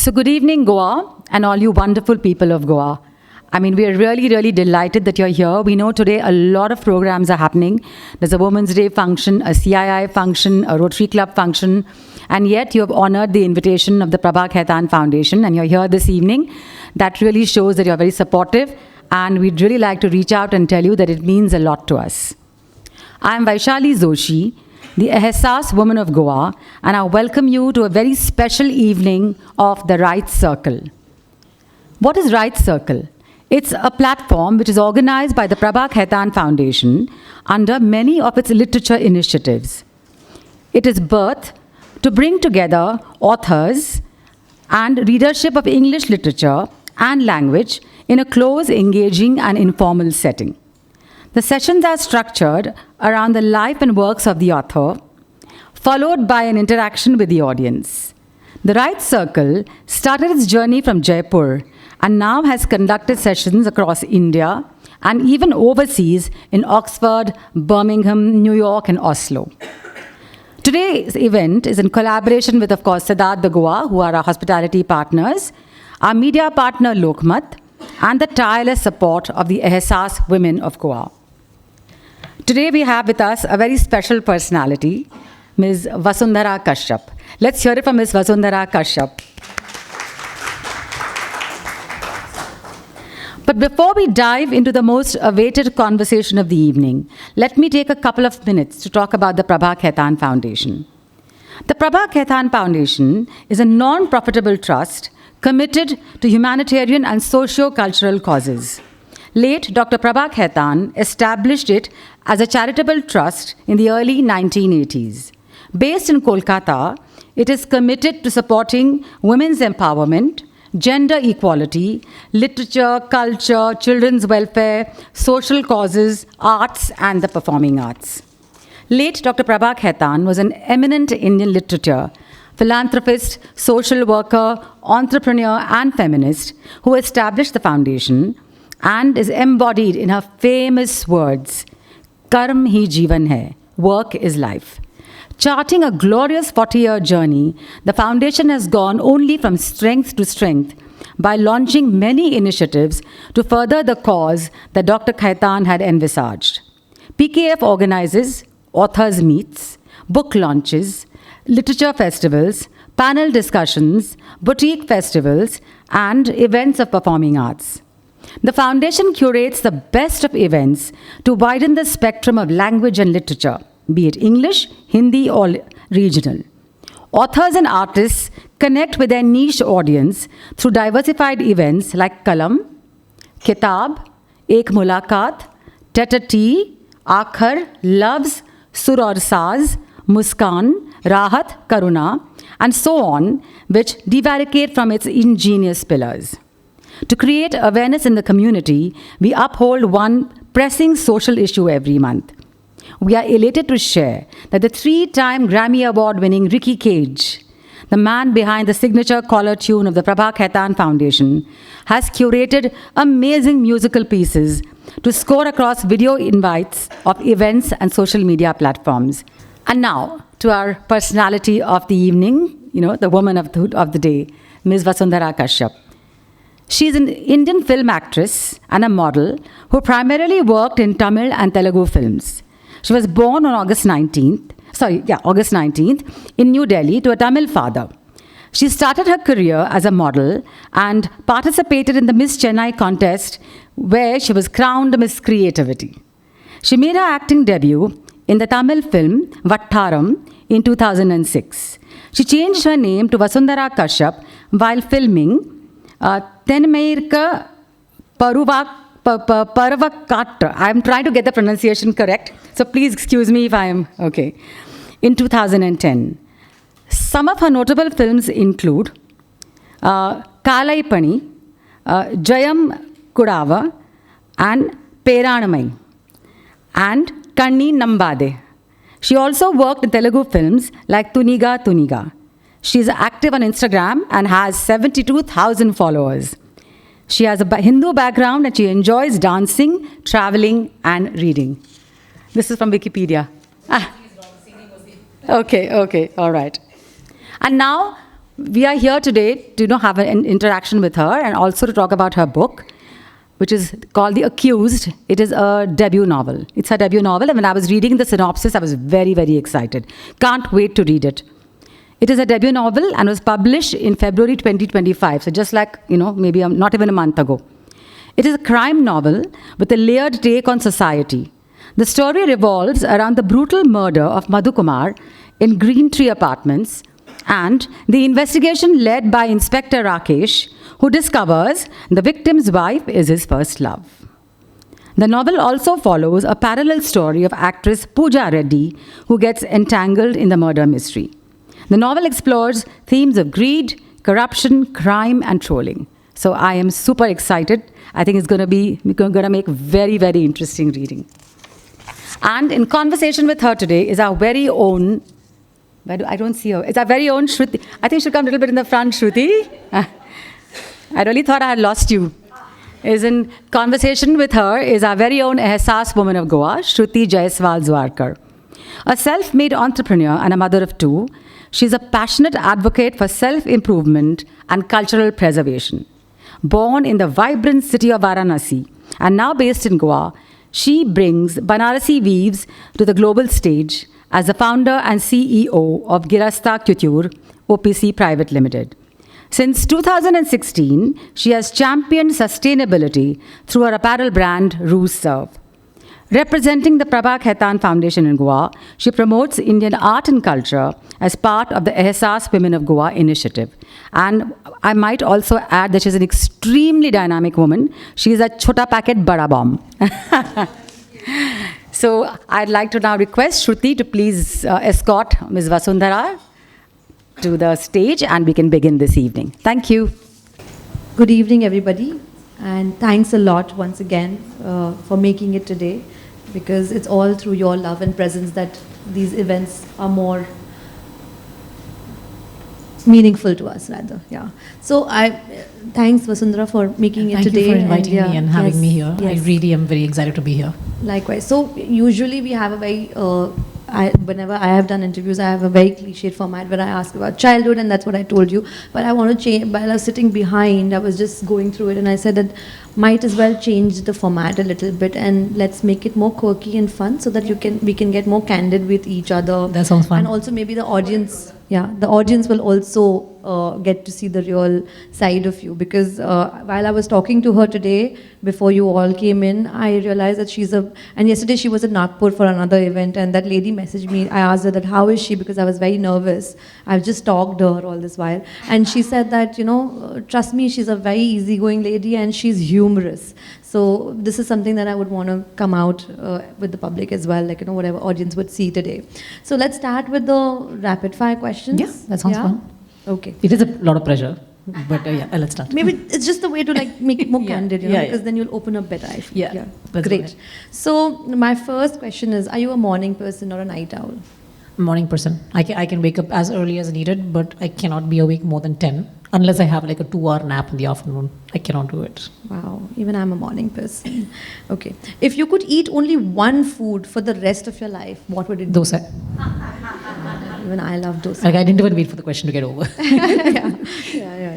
So good evening, Goa, and all you wonderful people of Goa. I mean, we are really, really delighted that you're here. We know today a lot of programs are happening. There's a Women's Day function, a CII function, a Rotary Club function, and yet you have honored the invitation of the Prabha Khaitan Foundation, and you're here this evening. That really shows that you're very supportive, and we'd really like to reach out and tell you that it means a lot to us. I'm Vaishali Joshi, the Ehsaas Woman of Goa, and I welcome you to a very special evening of the Write Circle. What is Write Circle? It's a platform which is organized by the Prabha Khaitan Foundation under many of its literature initiatives. It is birthed to bring together authors and readership of English literature and language in a close, engaging, and informal setting. The sessions are structured around the life and works of the author, followed by an interaction with the audience. The Write Circle started its journey from Jaipur and now has conducted sessions across India and even overseas in Oxford, Birmingham, New York, and Oslo. Today's event is in collaboration with, of course, Cidade Goa, who are our hospitality partners, our media partner Lokmat, and the tireless support of the Ehsaas Women of Goa. Today we have with us a very special personality, Ms. Vasundhara Kashyap. Let's hear it from Ms. Vasundhara Kashyap. But before we dive into the most awaited conversation of the evening, let me take a couple of minutes to talk about the Prabha Khaitan Foundation. The Prabha Khaitan Foundation is a non-profitable trust committed to humanitarian and socio-cultural causes. Late Dr. Prabha Khaitan established it as a charitable trust in the early 1980s. Based in Kolkata, it is committed to supporting women's empowerment, gender equality, literature, culture, children's welfare, social causes, arts, and the performing arts. Late Dr. Prabha Khaitan was an eminent Indian literature, philanthropist, social worker, entrepreneur, and feminist who established the foundation and is embodied in her famous words, "Karm hi jeevan hai," work is life. Charting a glorious 40-year journey, the foundation has gone only from strength to strength by launching many initiatives to further the cause that Dr. Khaitan had envisaged. PKF organizes authors' meets, book launches, literature festivals, panel discussions, boutique festivals, and events of performing arts. The foundation curates the best of events to widen the spectrum of language and literature, be it English, Hindi, or regional. Authors and artists connect with their niche audience through diversified events like Kalam, Kitab, Ek Mulaqat, Tete, Aakhar, Loves, Sur aur Saaz, Muskan, Rahat, Karuna, and so on, which divaricate from its ingenious pillars. To create awareness in the community, we uphold one pressing social issue every month. We are elated to share that the 3-time Grammy Award-winning Ricky Cage, the man behind the signature collar tune of the Prabha Khaitan Foundation, has curated amazing musical pieces to score across video invites of events and social media platforms. And now, to our personality of the evening, the woman of the day, Ms. Vasundhara Kashyap. She is an Indian film actress and a model who primarily worked in Tamil and Telugu films. She was born on August 19th in New Delhi to a Tamil father. She started her career as a model and participated in the Miss Chennai contest where she was crowned Miss Creativity. She made her acting debut in the Tamil film Vattaram in 2006. She changed her name to Vasundhara Kashyap while filming Tenmeirka Paravakatra. I'm trying to get the pronunciation correct, so please excuse me if I am okay. In 2010. Some of her notable films include Kalaipani, Jayam Kudava, and Peranamai, and Kanni Nambade. She also worked in Telugu films like Tuniga Tuniga. She is active on Instagram and has 72,000 followers. She has a Hindu background and she enjoys dancing, traveling, and reading. This is from Wikipedia. Okay, all right. And now we are here today to have an interaction with her and also to talk about her book, which is called The Accused. It is a debut novel. It's her debut novel, and when I was reading the synopsis, I was very, very excited. Can't wait to read it. It is a debut novel and was published in February 2025, so just like, maybe not even a month ago. It is a crime novel with a layered take on society. The story revolves around the brutal murder of Madhu Kumar in Green Tree Apartments and the investigation led by Inspector Rakesh, who discovers the victim's wife is his first love. The novel also follows a parallel story of actress Pooja Reddy, who gets entangled in the murder mystery. The novel explores themes of greed, corruption, crime, and trolling. So I am super excited. I think it's going to make very, very interesting reading. And in conversation with her today is our very own, I don't see her, it's our very own Shruti. I think she'll come a little bit in the front, Shruti. I really thought I had lost you. Is in conversation with her is our very own Ehsaas Woman of Goa, Shruti Juwarkar. A self-made entrepreneur and a mother of two, she's a passionate advocate for self-improvement and cultural preservation. Born in the vibrant city of Varanasi and now based in Goa, she brings Banarasi weaves to the global stage as the founder and CEO of Girasta Couture, OPC Private Limited. Since 2016, she has championed sustainability through her apparel brand, Rouge Serve. Representing the Prabha Khaitan Foundation in Goa, she promotes Indian art and culture as part of the Ehsaas Women of Goa initiative. And I might also add that she's an extremely dynamic woman. She is a chota packet bada bomb. So I'd like to now request Shruti to please escort Ms. Vasundhara to the stage, and we can begin this evening. Thank you. Good evening, everybody, and thanks a lot once again for making it today, because it's all through your love and presence that these events are more meaningful to us, rather. Yeah. So thanks, Vasundhara, for making it today. Thank you for inviting me and having me here. Yes. I really am very excited to be here. Likewise. So usually we have a very whenever I have done interviews, I have a very cliched format where I ask about childhood, and that's what I told you. But I want to change. While I was sitting behind, I was just going through it, and I said that might as well change the format a little bit, and let's make it more quirky and fun, so that we can get more candid with each other. That sounds fun. And also maybe the audience, the audience will also get to see the real side of you, because while I was talking to her today, before you all came in, I realized that and yesterday she was in Nagpur for another event, and that lady messaged me. I asked her that how is she, because I was very nervous. I've just talked to her all this while, and she said that, trust me, she's a very easygoing lady and she's humorous. So this is something that I would want to come out with the public as well, like, whatever audience would see today. So let's start with the rapid fire questions. Yeah, that sounds fun. Okay. It is a lot of pressure, but let's start. Maybe it's just the way to make it more candid, because then you'll open up better, I feel. Yeah. Great. So my first question is, are you a morning person or a night owl? Morning person. I can wake up as early as needed, but I cannot be awake more than 10. Unless I have like a 2-hour nap in the afternoon. I cannot do it. Wow, even I'm a morning person. Okay. If you could eat only one food for the rest of your life, what would it be? Dosa. Even I love dosa. Like, I didn't even wait for the question to get over.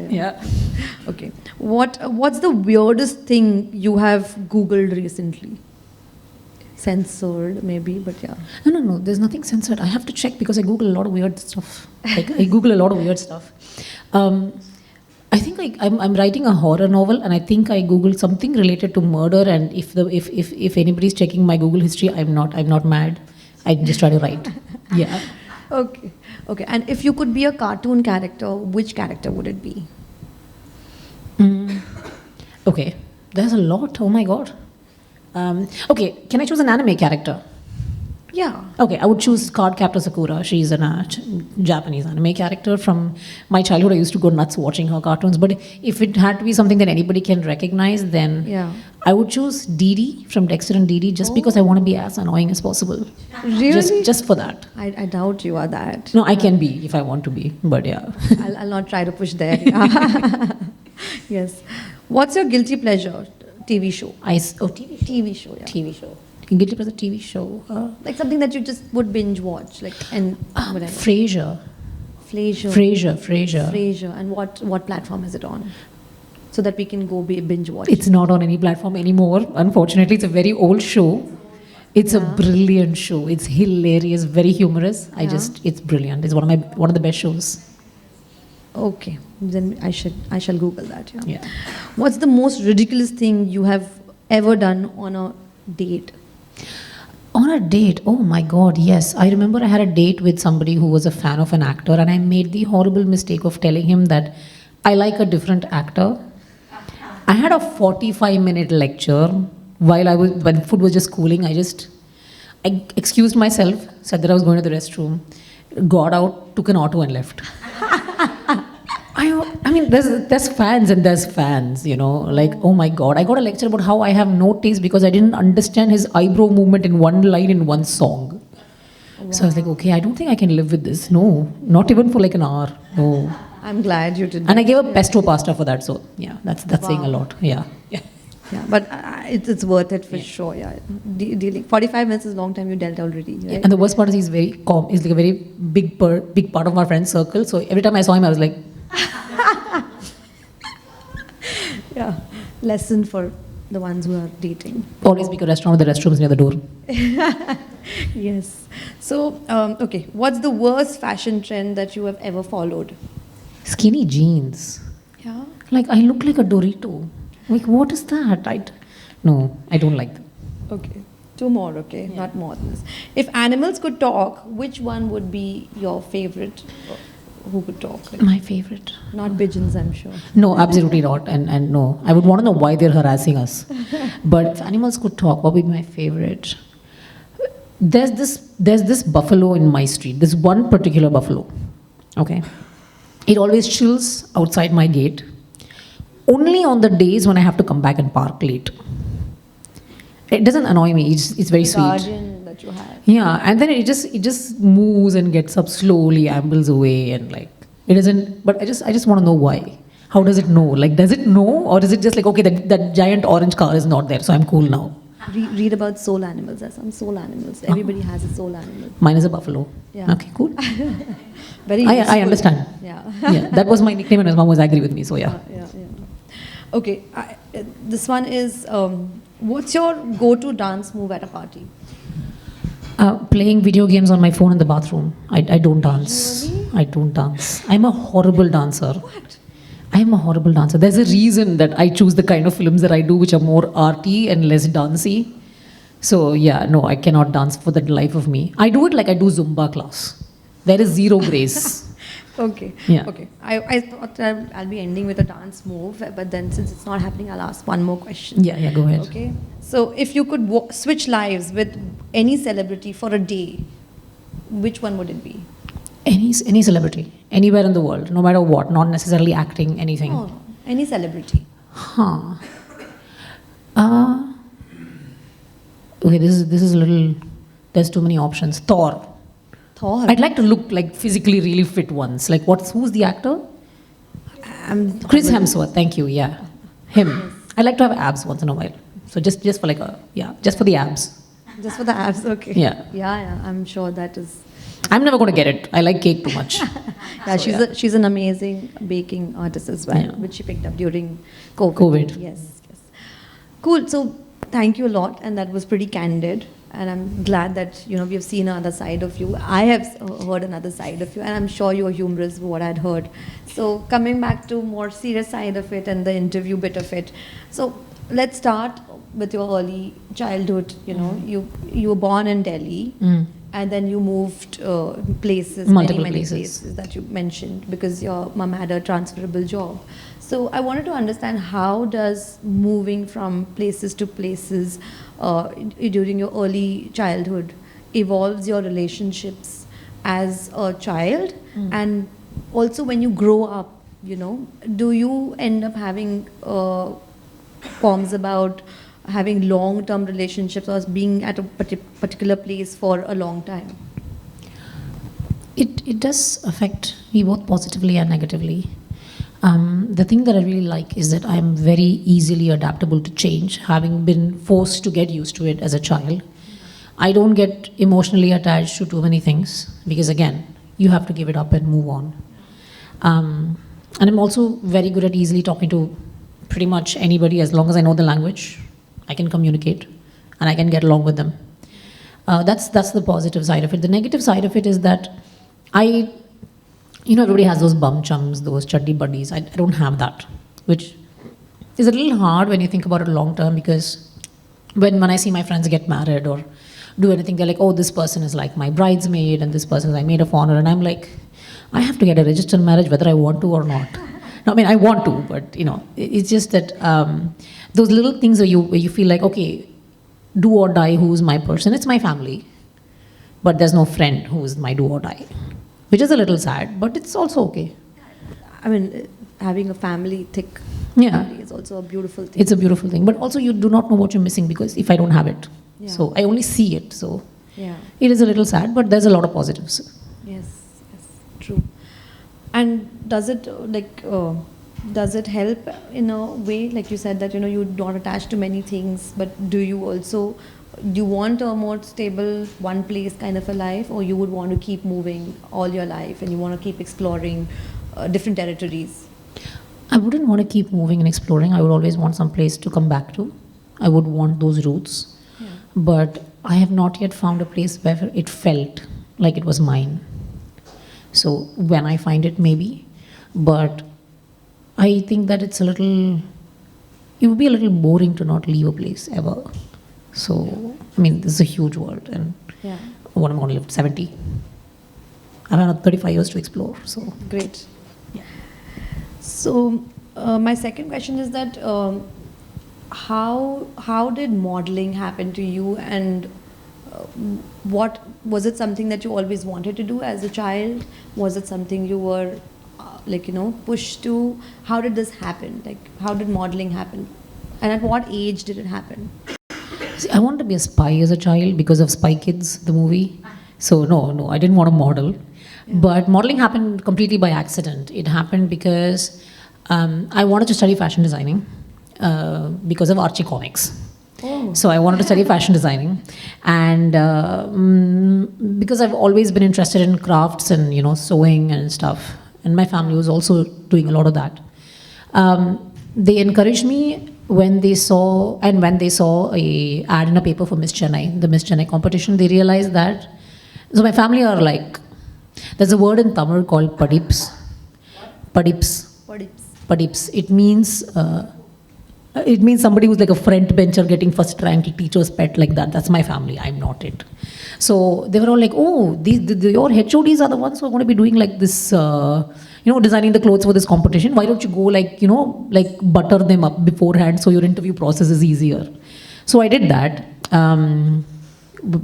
Yeah. Okay. What's the weirdest thing you have Googled recently? Censored, maybe, but yeah. No. There's nothing censored. I have to check because I Google a lot of weird stuff. I Google a lot of weird stuff. I think I'm writing a horror novel, and I think I Googled something related to murder. And if anybody's checking my Google history, I'm not mad. I just try to write. Yeah. Okay. And if you could be a cartoon character, which character would it be? Okay. There's a lot. Oh my god. Okay, can I choose an anime character? Yeah. Okay, I would choose Cardcaptor Sakura. She's a Japanese anime character from my childhood. I used to go nuts watching her cartoons. But if it had to be something that anybody can recognize, then I would choose Dee Dee from Dexter and Dee Dee, just because I want to be as annoying as possible. Really? Just for that. I doubt you are that. No, I can be if I want to be, but yeah. I'll not try to push there. Yes. What's your guilty pleasure? TV show. TV show. Yeah. TV show. Guilty pleasure TV show. Like something that you just would binge watch, like, and whatever. Frasier. Frasier. And what platform is it on? So that we can go binge watch. It's not on any platform anymore. Unfortunately, it's a very old show. It's a brilliant show. It's hilarious, very humorous. It's brilliant. It's one of the best shows. Okay, then I shall Google that. Yeah. What's the most ridiculous thing you have ever done on a date? On a date? Oh my God, yes. I remember I had a date with somebody who was a fan of an actor, and I made the horrible mistake of telling him that I like a different actor. I had a 45-minute lecture when food was just cooling. I excused myself, said that I was going to the restroom, got out, took an auto and left. I mean, there's fans and there's fans, like, oh my God. I got a lecture about how I have no taste because I didn't understand his eyebrow movement in one line in one song. Wow. So I was like, okay, I don't think I can live with this. No, not even for like an hour. No. I'm glad you did. And I gave up pesto pasta for that. So yeah, that's saying a lot. Yeah. But it's worth it for sure. Yeah, dealing 45 minutes is a long time you dealt already. Right? Yeah. And the worst part is he's very calm. He's like a very big part of my friend's circle. So every time I saw him, I was like. Yeah, lesson for the ones who are dating. Always pick a restaurant with the restrooms near the door. Yes. So, okay, what's the worst fashion trend that you have ever followed? Skinny jeans. Yeah. Like, I look like a Dorito. Like, what is that? No, I don't like them. Okay. Two more, okay? Yeah. Not more than this. If animals could talk, which one would be your favorite? Who could talk? My favorite. Not pigeons, I'm sure. No, absolutely not. And no, I would want to know why they're harassing us. But if animals could talk, what would be my favorite? There's this buffalo in my street. This one particular buffalo. Okay. It always chills outside my gate. Only on the days when I have to come back and park late. It doesn't annoy me. It's very sweet. Guardian that you have. Yeah, and then it just moves and gets up slowly, ambles away, and like it doesn't. But I just want to know why. How does it know? Like, does it know, or is it just like, okay, that giant orange car is not there, so I'm cool now? Read about soul animals. There's some soul animals. Everybody has a soul animal. Mine is a buffalo. Yeah. Okay, cool. Very. I understand. Yeah. Yeah, that was my nickname, and his mom was angry with me. So yeah. Okay, this one is. What's your go-to dance move at a party? Playing video games on my phone in the bathroom. I don't dance. Really? I don't dance. I'm a horrible dancer. What? I'm a horrible dancer. There's a reason that I choose the kind of films that I do, which are more arty and less dancey. So yeah, no, I cannot dance for the life of me. I do it like I do Zumba class. There is zero grace. Okay. Yeah. Okay. I thought I'll be ending with a dance move, but then since it's not happening, I'll ask one more question. Yeah, go ahead. Okay. So if you could switch lives with any celebrity for a day, which one would it be? Any celebrity, anywhere in the world, no matter what, not necessarily acting, anything. Oh, any celebrity. Huh. Okay, this is a little. There's too many options. Thor. I'd like to look like physically really fit once. Like who's the actor? Chris Hemsworth. Thank you. Yeah, him. Yes. I like to have abs once in a while. So just for just for the abs. Just for the abs. Okay. Yeah. Yeah. I'm sure that is. I'm never going to get it. I like cake too much. Yeah, she's an amazing baking artist as well, which she picked up during COVID. Yes. Cool. So thank you a lot, and that was pretty candid. And I'm glad that we've seen another side of you. I have heard another side of you, and I'm sure you're humorous with what I'd heard. So coming back to more serious side of it and the interview bit of it. So let's start with your early childhood. You were born in Delhi, and then you moved places, many places that you mentioned because your mom had a transferable job. So I wanted to understand, how does moving from places to places during your early childhood evolves your relationships as a child, and also when you grow up, do you end up having qualms about having long-term relationships or being at a particular place for a long time? It does affect me both positively and negatively. The thing that I really like is that I'm very easily adaptable to change, having been forced to get used to it as a child. I don't get emotionally attached to too many things because, again, you have to give it up and move on. And I'm also very good at easily talking to pretty much anybody. As long as I know the language, I can communicate and I can get along with them. That's the positive side of it. The negative side of it is that everybody has those bum chums, those chuddy buddies. I don't have that, which is a little hard when you think about it long term, because when I see my friends get married or do anything, they're like, oh, this person is like my bridesmaid and this person is my maid of honor. And I'm like, I have to get a registered marriage whether I want to or not. No, I mean, I want to, but it's just that those little things where you feel like, okay, do or die, who's my person? It's my family, but there's no friend who's my do or die, which is a little sad, but it's also okay. I mean, having a family, thick Yeah. family is also a beautiful thing. It's a beautiful thing, but also you do not know what you're missing, because if I don't have it, so I only see it, so Yeah. it is a little sad, but there's a lot of positives. Yes, true. And does it does it help in a way, like you said that you're not attached to many things, but do you want a more stable one place kind of a life, or you would want to keep moving all your life and you want to keep exploring different territories? I wouldn't want to keep moving and exploring. I would always want some place to come back to. I would want those roots. Yeah. But I have not yet found a place where it felt like it was mine. So when I find it, maybe. But I think that it would be a little boring to not leave a place ever. So, I mean, this is a huge world, and what am I going to live, 70? I have another 35 years to explore, so. Great. Yeah. So, my second question is that how did modeling happen to you, and what was it something that you always wanted to do as a child? Was it something you were pushed to? How did this happen? Like, how did modeling happen? And at what age did it happen? See, I wanted to be a spy as a child because of Spy Kids, the movie. So no, I didn't want to model. Yeah. But modeling happened completely by accident. It happened because I wanted to study fashion designing because of Archie comics. Oh. So I wanted to study fashion designing, and because I've always been interested in crafts and sewing and stuff, and my family was also doing a lot of that. They encouraged me when they saw a ad in a paper for Miss Chennai, the Miss Chennai competition. They realized that. So my family are like, there's a word in Tamil called padips. It means somebody who's like a front bencher getting first rank, teacher's pet, like that. That's my family. I'm not it. So they were all like, oh, your HODs are the ones who are going to be doing like this, designing the clothes for this competition. Why don't you go like butter them up beforehand so your interview process is easier? So I did that.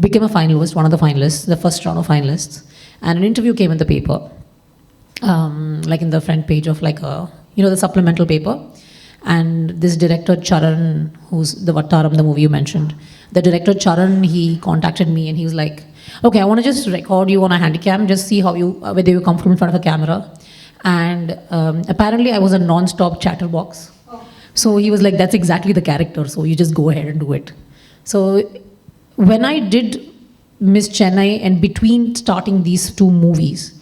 Became a finalist, one of the finalists, the first round of finalists. And an interview came in the paper, like in the front page of like the supplemental paper. And this director Charan, who's the Vattaram, the movie you mentioned, the director Charan, he contacted me and he was like, okay, I want to just record you on a handycam, just see whether you come from in front of a camera. And apparently I was a non-stop chatterbox. So he was like, that's exactly the character, so you just go ahead and do it. So when I did Miss Chennai, and between starting these two movies,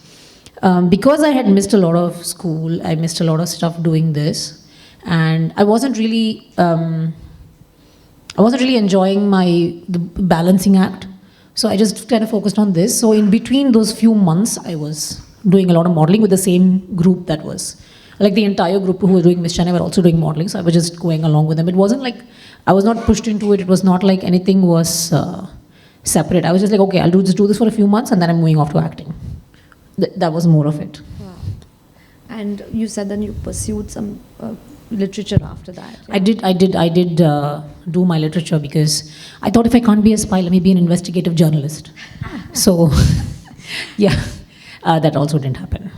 because I had missed a lot of school, I missed a lot of stuff doing this, and I wasn't really enjoying the balancing act. So I just kind of focused on this. So in between those few months, I was doing a lot of modeling with the same group that was, like the entire group who were doing Miss Chennai were also doing modeling. So I was just going along with them. It wasn't like, I was not pushed into it. It was not like anything was separate. I was just like, okay, I'll just do this for a few months and then I'm moving off to acting. That was more of it. Wow. And you said then you pursued some literature after that. Yeah? I did do my literature because I thought if I can't be a spy, let me be an investigative journalist. So, yeah, that also didn't happen.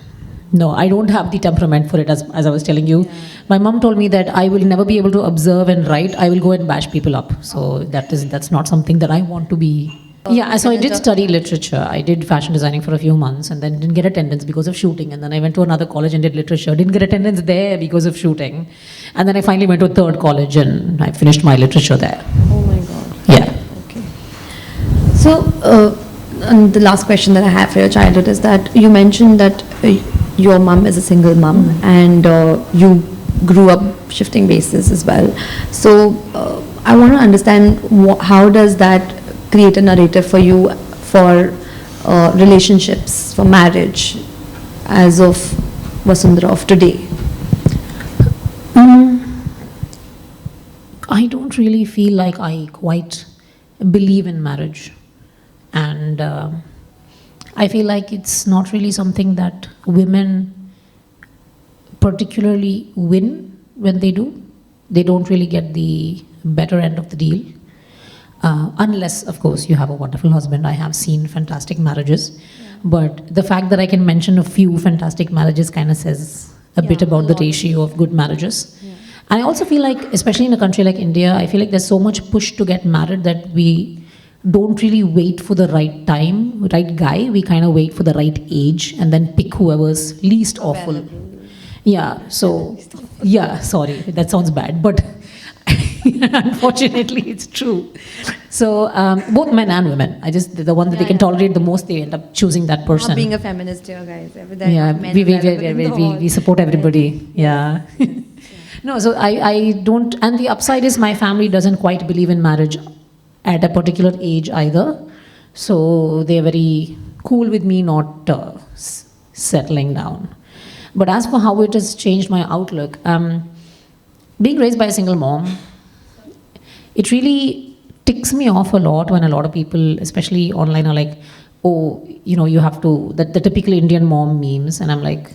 No, I don't have the temperament for it, as I was telling you. Yeah. My mom told me that I will never be able to observe and write. I will go and bash people up. So that's not something that I want to be. Yeah, so I did study literature. I did fashion designing for a few months and then didn't get attendance because of shooting. And then I went to another college and did literature. Didn't get attendance there because of shooting. And then I finally went to a third college and I finished my literature there. Oh my God. Yeah. Okay. So And the last question that I have for your childhood is that you mentioned that your mom is a single mom, and you grew up shifting bases as well. So I want to understand how does that create a narrative for you for relationships, for marriage, as of Vasundhara of today? I don't really feel like I quite believe in marriage. And I feel like it's not really something that women particularly win when they do. They don't really get the better end of the deal. Unless, of course, you have a wonderful husband. I have seen fantastic marriages. But the fact that I can mention a few fantastic marriages kind of says a bit about the ratio of good marriages. And I also feel like, especially in a country like India, I feel like there's so much push to get married that we don't really wait for the right time, right guy. We kind of wait for the right age and then pick whoever's least awful. Yeah, so, yeah, sorry, that sounds bad, but unfortunately it's true. So both men and women, the one that they can tolerate the most, they end up choosing that person. Not being a feminist here, guys. Yeah, we support everybody. Yeah. No, so I don't, and the upside is my family doesn't quite believe in marriage at a particular age either. So they're very cool with me not settling down. But as for how it has changed my outlook, being raised by a single mom, it really ticks me off a lot when a lot of people, especially online, are like, oh, you have to, the typical Indian mom memes. And I'm like,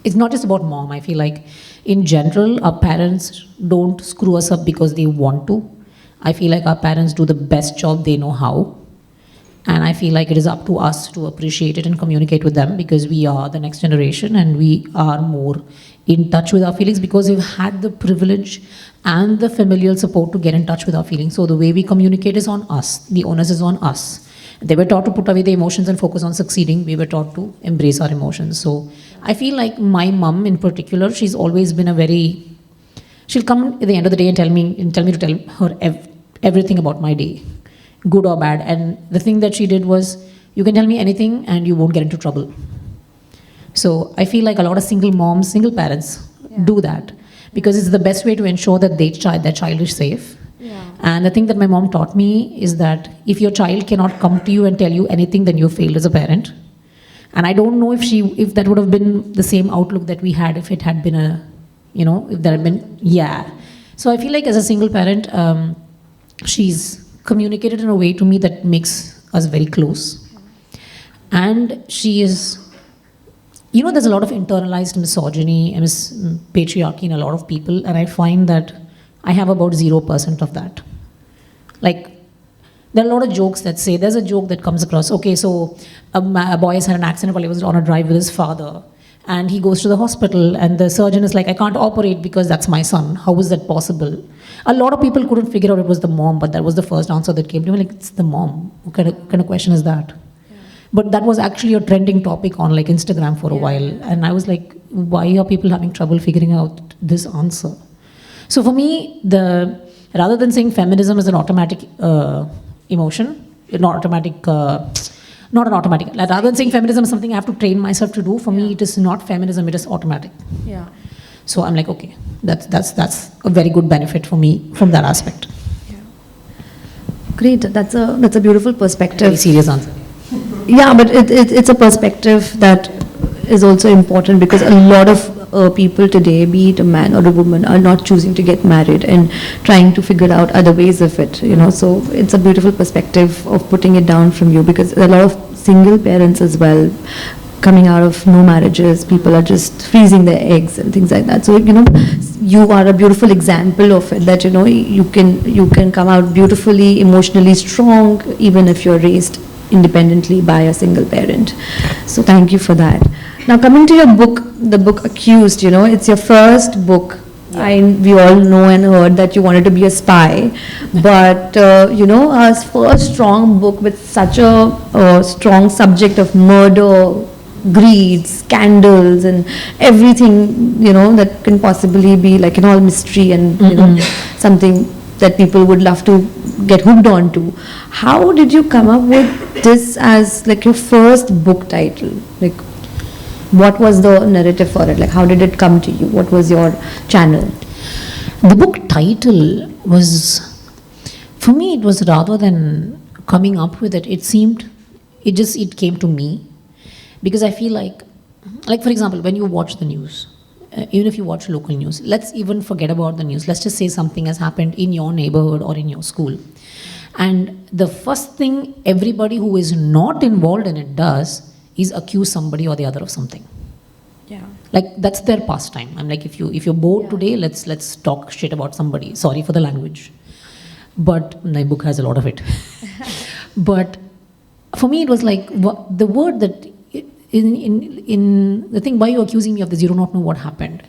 it's not just about mom. I feel like in general, our parents don't screw us up because they want to. I feel like our parents do the best job they know how. And I feel like it is up to us to appreciate it and communicate with them, because we are the next generation and we are more in touch with our feelings because we've had the privilege and the familial support to get in touch with our feelings. So the way we communicate is on us. The onus is on us. They were taught to put away the emotions and focus on succeeding. We were taught to embrace our emotions. So I feel like my mom in particular, she's always been she'll come at the end of the day and tell me to tell her everything about my day, good or bad. And the thing that she did was, you can tell me anything and you won't get into trouble. So I feel like a lot of single moms, single parents do that because it's the best way to ensure that their child is safe. And the thing that my mom taught me is that if your child cannot come to you and tell you anything, then you failed as a parent. And I don't know if that would have been the same outlook that we had if it had been if there had been, So I feel like as a single parent, she's communicated in a way to me that makes us very close. And she is, there's a lot of internalized misogyny and patriarchy in a lot of people, and I find that I have about 0% of that. Like, there are a lot of jokes that say, there's a joke that comes across, okay, so a boy has had an accident while he was on a drive with his father, and he goes to the hospital, and the surgeon is like, I can't operate because that's my son. How is that possible? A lot of people couldn't figure out it was the mom, but that was the first answer that came to me, like, it's the mom. What kind of question is that? But that was actually a trending topic on like Instagram for a while, and I was like, why are people having trouble figuring out this answer? So for me, rather than saying feminism is an automatic emotion, rather than saying feminism is something I have to train myself to do, for me it is not feminism, it is automatic. Yeah. So I'm like, okay, that's a very good benefit for me from that aspect. Yeah. Great, that's a beautiful perspective. Very serious answer. Yeah, but it's a perspective that is also important because a lot of people today, be it a man or a woman, are not choosing to get married and trying to figure out other ways of it, So it's a beautiful perspective of putting it down from you, because a lot of single parents as well, coming out of no marriages, people are just freezing their eggs and things like that. So, you are a beautiful example of it, that, you can come out beautifully, emotionally strong, even if you're raised independently by a single parent. So thank you for that. Now coming to your book, the book Accused, it's your first book. We all know and heard that you wanted to be a spy, but a first strong book with such a strong subject of murder, greed, scandals, and everything that can possibly be like all mystery and something that people would love to get hooked onto. How did you come up with this as like your first book title? Like, what was the narrative for it? Like, how did it come to you? What was your channel? The book title was, for me, it was rather than coming up with it, it came to me. Because I feel like for example, when you watch the news, even if you watch local news, let's even forget about the news. Let's just say something has happened in your neighborhood or in your school. And the first thing everybody who is not involved in it does is accuse somebody or the other of something. Yeah. Like, that's their pastime. I'm like, if you're bored today, let's talk shit about somebody. Sorry for the language. But my book has a lot of it. But for me, it was like the word that in the thing, why you're accusing me of this, you do not know what happened.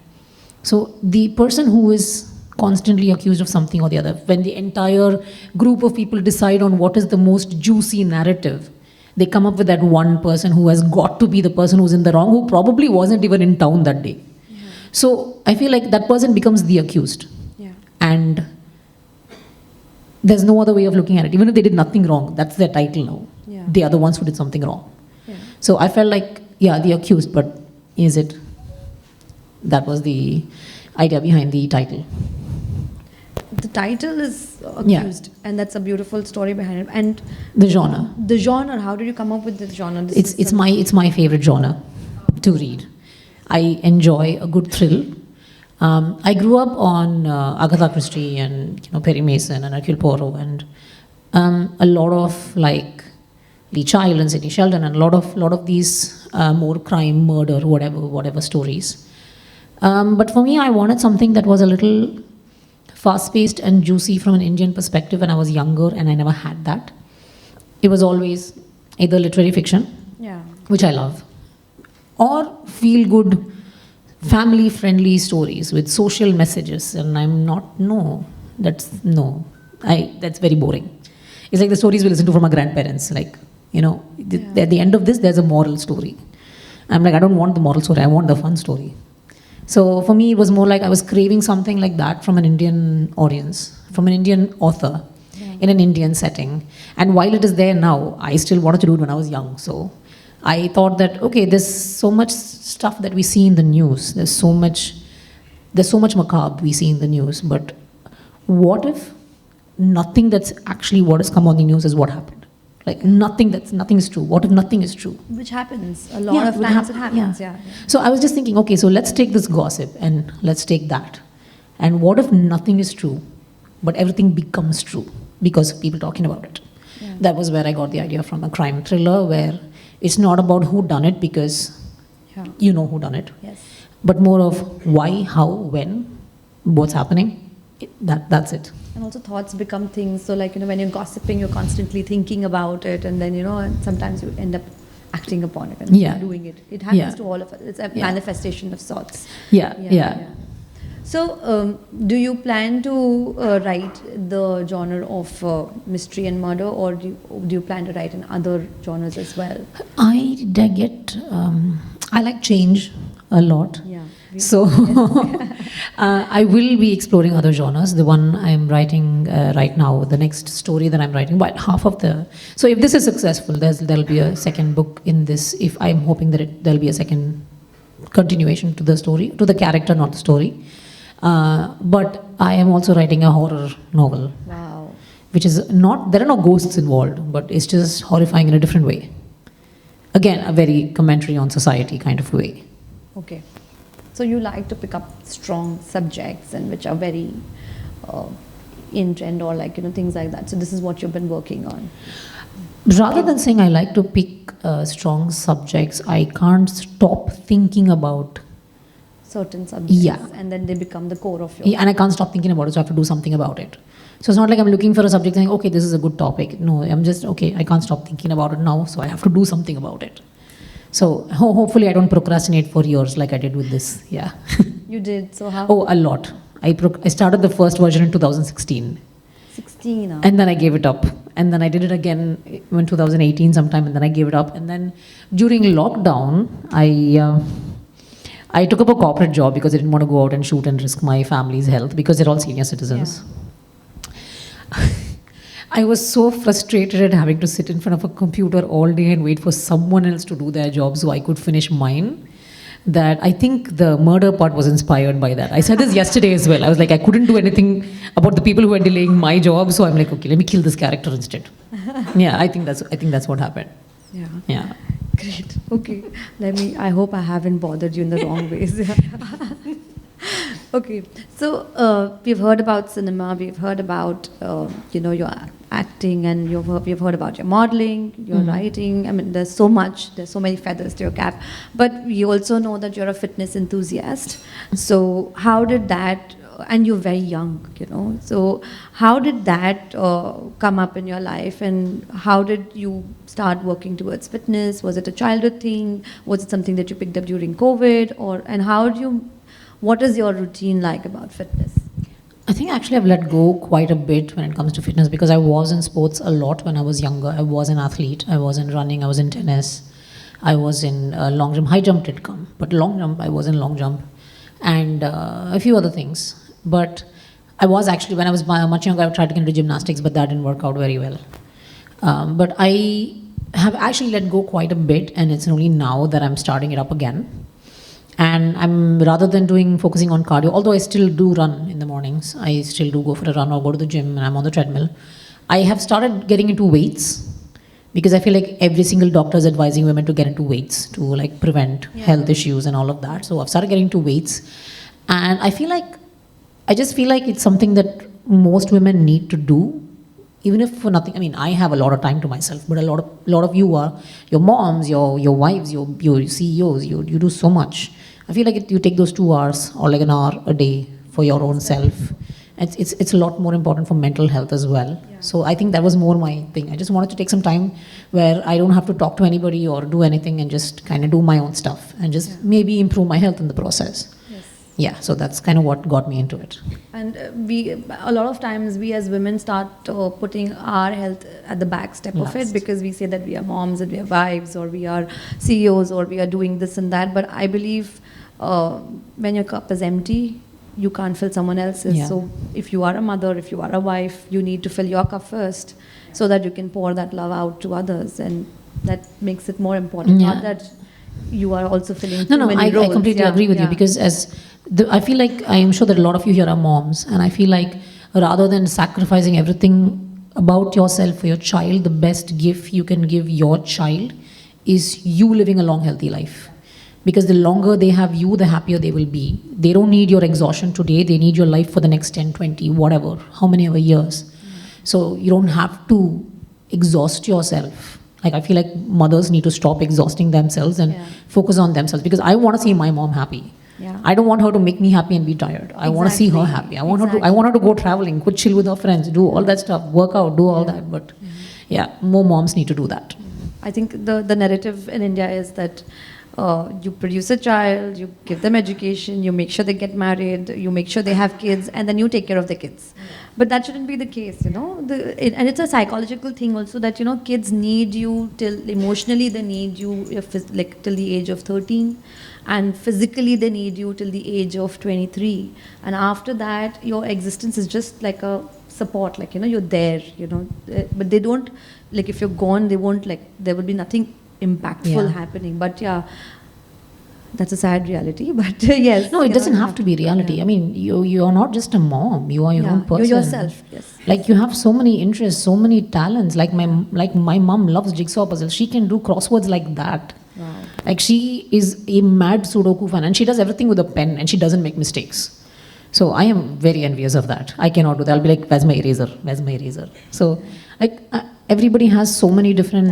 So the person who is constantly accused of something or the other, when the entire group of people decide on what is the most juicy narrative, they come up with that one person who has got to be the person who's in the wrong, who probably wasn't even in town that day. Yeah. So I feel like that person becomes the accused. Yeah. And there's no other way of looking at it. Even if they did nothing wrong, that's their title now. Yeah. They are the ones who did something wrong. Yeah. So I felt like, yeah, the accused, but is it? That was the idea behind the title. The title is accused, and that's a beautiful story behind it. And the genre, how did you come up with this genre? It's my favorite genre to read. I enjoy a good thrill. I grew up on Agatha Christie and Perry Mason and Hercule Poirot and a lot of like Lee Child and Sidney Sheldon and a lot of these more crime, murder, whatever stories. But for me, I wanted something that was a little fast-paced and juicy from an Indian perspective when I was younger, and I never had that. It was always either literary fiction, which I love, or feel-good, family-friendly stories with social messages. And that's very boring. It's like the stories we listen to from our grandparents. Like, at the end of this, there's a moral story. I'm like, I don't want the moral story. I want the fun story. So for me, it was more like I was craving something like that from an Indian audience, from an Indian author, in an Indian setting. And while it is there now, I still wanted to do it when I was young. So I thought that, okay, there's so much stuff that we see in the news. There's so much macabre we see in the news. But what if nothing that's actually what has come on the news is what happened? Like nothing is true. What if nothing is true? Which happens. A lot of times it happens, yeah. So I was just thinking, okay, so let's take this gossip and let's take that. And what if nothing is true, but everything becomes true because of people talking about it? Yeah. That was where I got the idea from, a crime thriller where it's not about who done it because you know who done it. Yes. But more of why, how, when, what's happening. That's it. And also thoughts become things. So like, when you're gossiping, you're constantly thinking about it, and then, and sometimes you end up acting upon it and doing it. It happens to all of us. It's a manifestation of sorts. Yeah. So do you plan to write the genre of mystery and murder, or do you plan to write in other genres as well? I like change a lot. Yeah. So I will be exploring other genres. The one I'm writing right now, the next story that I'm writing, but so if this is successful, there'll be a second book in this. If I'm hoping that there'll be a second continuation to the story, to the character, not the story. But I am also writing a horror novel. Wow. Which is there are no ghosts involved, but it's just horrifying in a different way. Again, a very commentary on society kind of way. Okay. So you like to pick up strong subjects and which are very in trend, or like, things like that. So this is what you've been working on. Rather than saying I like to pick strong subjects, I can't stop thinking about certain subjects, and then they become the core of your... and I can't stop thinking about it, so I have to do something about it. So it's not like I'm looking for a subject saying, okay, this is a good topic. No, I'm just, okay, I can't stop thinking about it now, so I have to do something about it. So hopefully I don't procrastinate for years like I did with this. Yeah. You did? So how? Oh, a lot. I started the first version in 2016. 16. And then I gave it up. And then I did it again in 2018 sometime, and then I gave it up. And then during lockdown, I took up a corporate job because I didn't want to go out and shoot and risk my family's health because they're all senior citizens. Yeah. I was so frustrated at having to sit in front of a computer all day and wait for someone else to do their job so I could finish mine, that I think the murder part was inspired by that. I said this yesterday as well. I was like, I couldn't do anything about the people who were delaying my job, so I'm like, okay, let me kill this character instead. Yeah, I think that's what happened. Yeah. Yeah. Great. Okay. I hope I haven't bothered you in the wrong ways. Okay. So we've heard about cinema, we've heard about, your acting, and we've heard about your modeling, your writing. I mean, there's so many feathers to your cap. But we also know that you're a fitness enthusiast. So how did that, and you're very young, so how did that come up in your life, and how did you start working towards fitness? Was it a childhood thing? Was it something that you picked up during COVID? And what is your routine like about fitness? I think actually I've let go quite a bit when it comes to fitness, because I was in sports a lot when I was younger. I was an athlete. I was in running. I was in tennis. I was in long jump. High jump did come, but long jump, I was in long jump, and a few other things. But I was actually, when I was much younger, I tried to get into gymnastics, but that didn't work out very well. But I have actually let go quite a bit, and it's only now that I'm starting it up again. And I'm, rather than focusing on cardio, although I still do run in the mornings, I still do go for a run or go to the gym and I'm on the treadmill. I have started getting into weights, because I feel like every single doctor is advising women to get into weights to like prevent health issues and all of that. So I've started getting into weights, and I just feel like it's something that most women need to do, even if for nothing. I mean, I have a lot of time to myself, but a lot of you are your moms, your wives, your CEOs. You do so much. I feel like you take those 2 hours or like an hour a day for your own self. It's a lot more important for mental health as well. Yeah. So I think that was more my thing. I just wanted to take some time where I don't have to talk to anybody or do anything, and just kind of do my own stuff and just maybe improve my health in the process. Yeah, so that's kind of what got me into it. And a lot of times we as women start putting our health at the back step of it, because we say that we are moms and we are wives, or we are CEOs, or we are doing this and that. But I believe when your cup is empty, you can't fill someone else's. Yeah. So if you are a mother, if you are a wife, you need to fill your cup first, so that you can pour that love out to others, and that makes it more important. Not that you are also filling too many roles. I completely agree with you, because I feel like, I am sure that a lot of you here are moms, and I feel like rather than sacrificing everything about yourself for your child, the best gift you can give your child is you living a long, healthy life. Because the longer they have you, the happier they will be. They don't need your exhaustion today, they need your life for the next 10, 20, whatever, how many ever years. So you don't have to exhaust yourself. Like, I feel like mothers need to stop exhausting themselves and focus on themselves, because I want to see my mom happy. Yeah. I don't want her to make me happy and be tired. I want to see her happy. I want her to go traveling, go chill with her friends, do all that stuff, work out, do all that. But more moms need to do that. I think the narrative in India is that you produce a child, you give them education, you make sure they get married, you make sure they have kids, and then you take care of the kids. But that shouldn't be the case, and it's a psychological thing also, that kids need you till emotionally, they need you till the age of 13, and physically they need you till the age of 23, and after that your existence is just like a support, you're there, but they don't, if you're gone, they won't, there will be nothing impactful happening. But that's a sad reality, but yes. No, it doesn't have to be reality. Yeah. I mean, you are not just a mom, you are your own person. You're yourself, yes. Like, you have so many interests, so many talents. Like my mom loves jigsaw puzzles. She can do crosswords like that. Wow. Like, she is a mad Sudoku fan, and she does everything with a pen, and she doesn't make mistakes. So I am very envious of that. I cannot do that. I'll be like, where's my eraser? Where's my eraser? So, everybody has so many different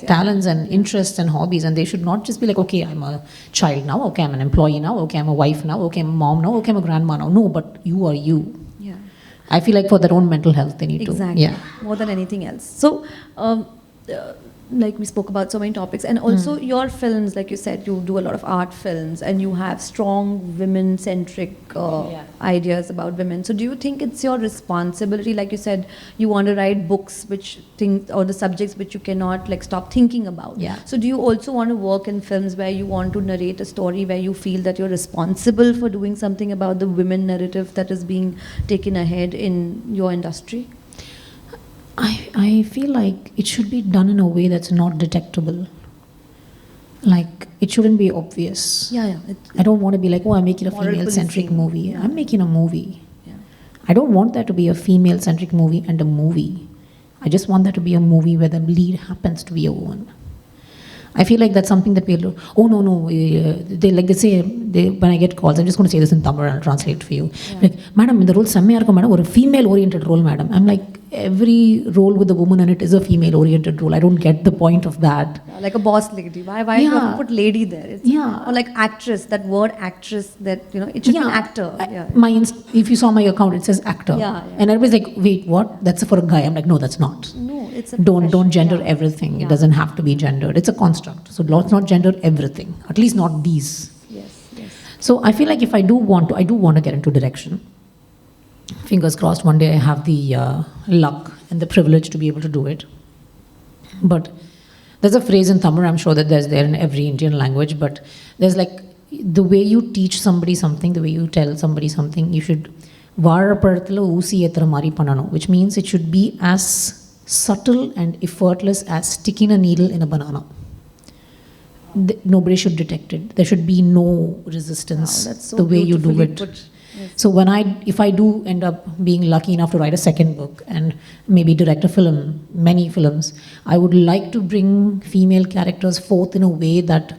talents and interests and hobbies, and they should not just be like, okay, I'm a child now, okay, I'm an employee now, okay, I'm a wife now, okay, I'm a mom now, okay, I'm a grandma now. No, but you are you. Yeah. I feel like for their own mental health, they need to. Exactly. More than anything else. So, like we spoke about so many topics, and also your films, like you said, you do a lot of art films, and you have strong women-centric ideas about women. So do you think it's your responsibility, like you said, you want to write books or the subjects which you cannot stop thinking about? Yeah. So do you also want to work in films where you want to narrate a story where you feel that you're responsible for doing something about the women narrative that is being taken ahead in your industry? I feel like it should be done in a way that's not detectable. Like, it shouldn't be obvious. Yeah. I don't want to be like, oh, I'm making a Moral female-centric policing. movie. Yeah. I'm making a movie. Yeah. I don't want that to be a female-centric movie and a movie. I just want that to be a movie where the lead happens to be a woman. I feel like that's something that people, oh no, they say, when I get calls, I'm just going to say this in Tamil, I'll translate for you. Yeah. Like, madam, in the role, madam, or a female-oriented role, madam. I'm like, every role with a woman in it is a female-oriented role. I don't get the point of that. Yeah, like a boss lady. Why do you have to put lady there? Or like actress, that word actress, that, it should be an actor. If you saw my account, it says actor. Yeah. And everybody's like, wait, what? That's for a guy. I'm like, no, that's not. No, it's a Don't gender yeah. everything. Yeah. It doesn't have to be gendered. It's a construct. So let's not gender everything. At least not these. Yes. So I feel like if I do want to get into direction. Fingers crossed, one day I have the luck and the privilege to be able to do it. But there's a phrase in Tamil, I'm sure that there's there in every Indian language, but there's like, the way you teach somebody something, the way you tell somebody something, you should which means it should be as subtle and effortless as sticking a needle in a banana. Nobody should detect it. There should be no resistance. Wow, that's so the way you do it. put. Yes. So if I do end up being lucky enough to write a second book and maybe direct a film, many films, I would like to bring female characters forth in a way that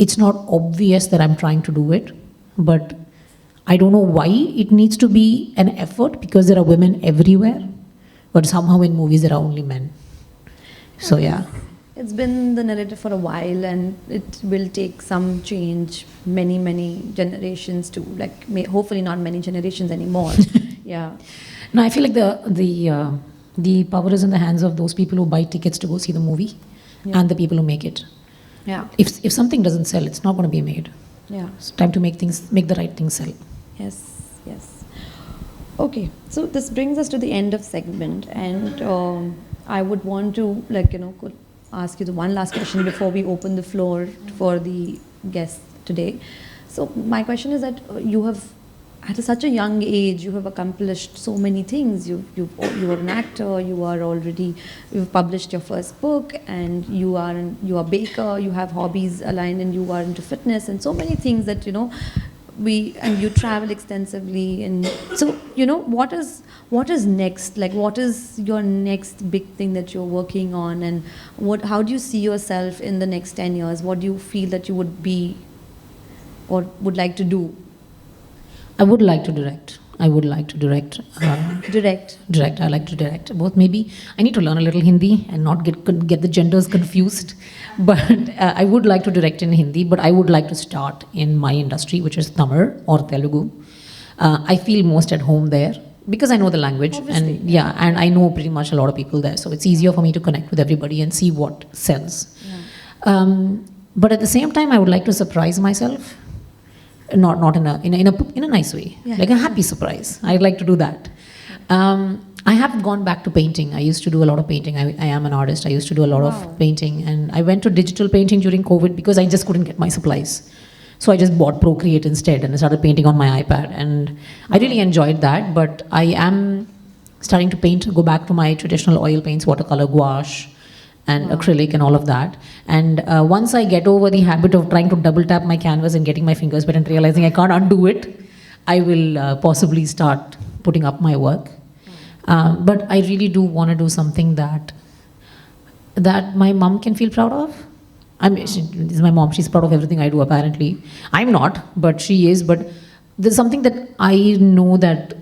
it's not obvious that I'm trying to do it, but I don't know why it needs to be an effort, because there are women everywhere, but somehow in movies there are only men. So yeah. It's been the narrative for a while, and it will take some change, many generations to, like, hopefully not many generations anymore. Yeah. No, I feel like the power is in the hands of those people who buy tickets to go see the movie, and the people who make it. Yeah. If something doesn't sell, it's not going to be made. Yeah. It's time to make the right things sell. Yes. Okay, so this brings us to the end of segment, and I would want to, ask you the one last question before we open the floor for the guests today. So my question is that you have, at such a young age, you have accomplished so many things. You are an actor. You've published your first book, and you are a baker. You have hobbies aligned, and you are into fitness and so many things that and you travel extensively. And so what is next? Like, what is your next big thing that you're working on, and how do you see yourself in the next 10 years? What do you feel that you would be or would like to do? I would like to direct. Direct. I like to direct. Both, maybe. I need to learn a little Hindi and not get the genders confused. But I would like to direct in Hindi, but I would like to start in my industry, which is Tamil or Telugu. I feel most at home there because I know the language. Obviously. And I know pretty much a lot of people there. So it's easier for me to connect with everybody and see what sells. Yeah. But at the same time, I would like to surprise myself. Not in a nice way, like a happy surprise. I'd like to do that. I have gone back to painting. I used to do a lot of painting. I am an artist. I used to do a lot of painting, and I went to digital painting during COVID because I just couldn't get my supplies. So I just bought Procreate instead, and I started painting on my iPad, and I really enjoyed that. But I am starting to go back to my traditional oil paints, watercolor, gouache, and acrylic and all of that. And once I get over the habit of trying to double tap my canvas and getting my fingers wet and realizing I can't undo it, I will possibly start putting up my work. But I really do want to do something that my mom can feel proud of. This is my mom. She's proud of everything I do, apparently. I'm not, but she is. But there's something that I know that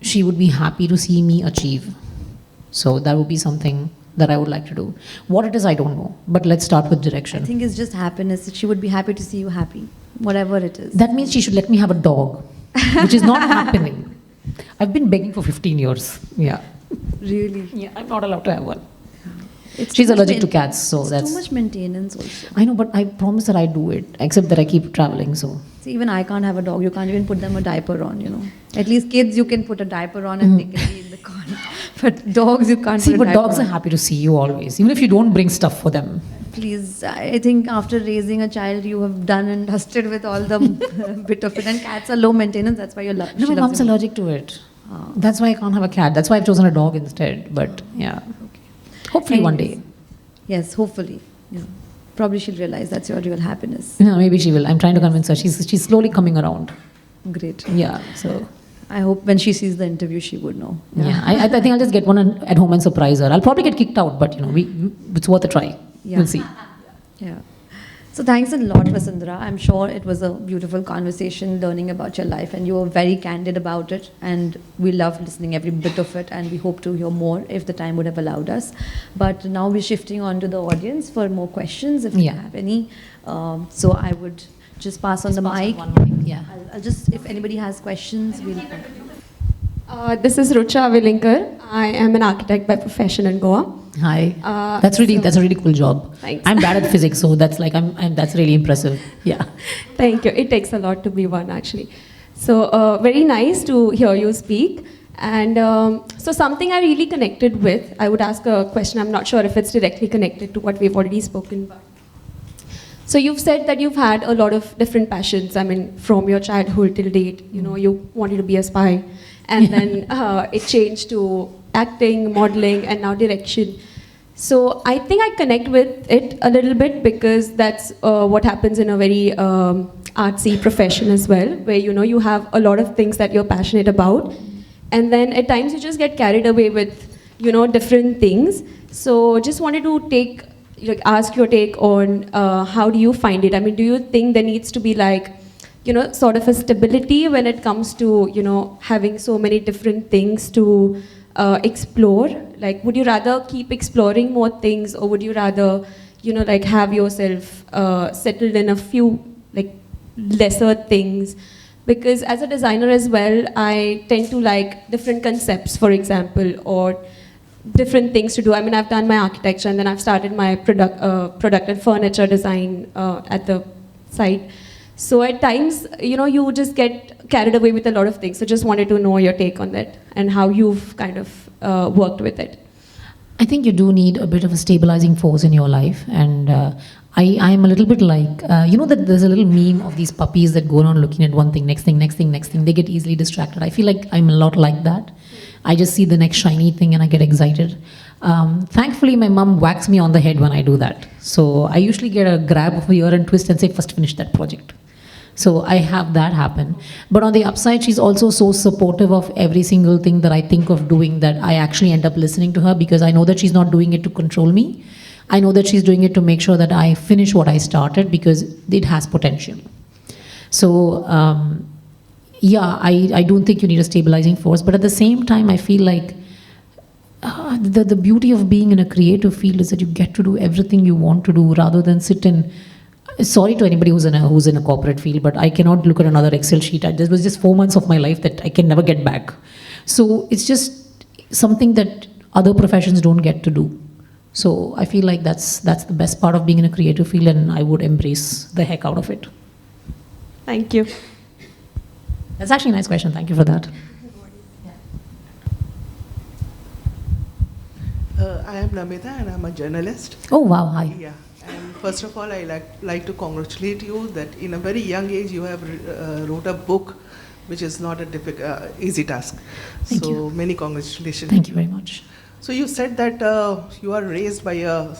she would be happy to see me achieve. So that would be something that I would like to do. What it is, I don't know. But let's start with direction. I think it's just happiness. She would be happy to see you happy, whatever it is. That means she should let me have a dog, which is not happening. I've been begging for 15 years. Yeah. Really? Yeah, I'm not allowed to have one. It's She's allergic to cats, so it's that's... too much maintenance also. I know, but I promise that I do it, except that I keep traveling, so... See, even I can't have a dog. You can't even put them a diaper on, At least kids, you can put a diaper on and they can be in the corner. But dogs, you can't See, put a but diaper dogs on. are happy to see you always, even if you don't bring stuff for them. Please, I think after raising a child, you have done and dusted with all the bit of it. And cats are low maintenance, that's why No, my mom's allergic to it. That's why I can't have a cat. That's why I've chosen a dog instead. But yeah, hopefully one day. Yes, hopefully. Yeah. Probably she'll realize that's your real happiness. Yeah, maybe she will. I'm trying to convince her. She's slowly coming around. Great. Yeah. So. I hope when she sees the interview, she would know. Yeah, I think I'll just get one at home and surprise her. I'll probably get kicked out, but it's worth a try. Yeah. We'll see. Yeah. So thanks a lot, Vasundhara. I'm sure it was a beautiful conversation, learning about your life, and you were very candid about it. And we loved listening every bit of it, and we hope to hear more if the time would have allowed us. But now we're shifting on to the audience for more questions, if you have any. So I would just pass on the mic. Yeah. I'll just, if anybody has questions, we'll. This is Rucha Vilinkar. I am an architect by profession in Goa. Hi. That's a really cool job. Thanks. I'm bad at physics, so that's like that's really impressive. Yeah. Thank you. It takes a lot to be one, actually. So very nice to hear you speak. And so something I really connected with. I would ask a question. I'm not sure if it's directly connected to what we've already spoken about. So you've said that you've had a lot of different passions. I mean, from your childhood till date, you wanted to be a spy, and then it changed to acting, modeling, and now direction. So I think I connect with it a little bit because that's what happens in a very artsy profession as well, where you have a lot of things that you're passionate about, and then at times you just get carried away with different things. So just wanted to ask your take on how do you find it? I mean, do you think there needs to be sort of a stability when it comes to having so many different things to explore? Like, would you rather keep exploring more things, or would you rather have yourself settled in a few lesser things? Because as a designer as well, I tend to like different concepts, for example, or different things to do. I mean, I've done my architecture, and then I've started my product and furniture design at the site. So at times, you just get carried away with a lot of things. So just wanted to know your take on that and how you've kind of worked with it. I think you do need a bit of a stabilizing force in your life, and I'm a little bit like, that there's a little meme of these puppies that go around looking at one thing, next thing, next thing, next thing. They get easily distracted. I feel like I'm a lot like that. I just see the next shiny thing and I get excited. Thankfully, my mom whacks me on the head when I do that. So I usually get a grab of a ear and twist and say, first finish that project. So I have that happen. But on the upside, she's also so supportive of every single thing that I think of doing that I actually end up listening to her, because I know that she's not doing it to control me. I know that she's doing it to make sure that I finish what I started, because it has potential. So I don't think you need a stabilizing force. But at the same time, I feel like the beauty of being in a creative field is that you get to do everything you want to do, rather than sit in. Sorry to anybody who's in a corporate field, but I cannot look at another Excel sheet. This was just 4 months of my life that I can never get back. So it's just something that other professions don't get to do. So I feel like that's the best part of being in a creative field, and I would embrace the heck out of it. Thank you. That's actually a nice question. Thank you for that. I am Namita, and I'm a journalist. Oh, wow. Hi. Yeah. And first of all, I like to congratulate you that in a very young age you have wrote a book, which is not a easy task. Thank you. Many congratulations. Thank you very much. So you said that you are raised by a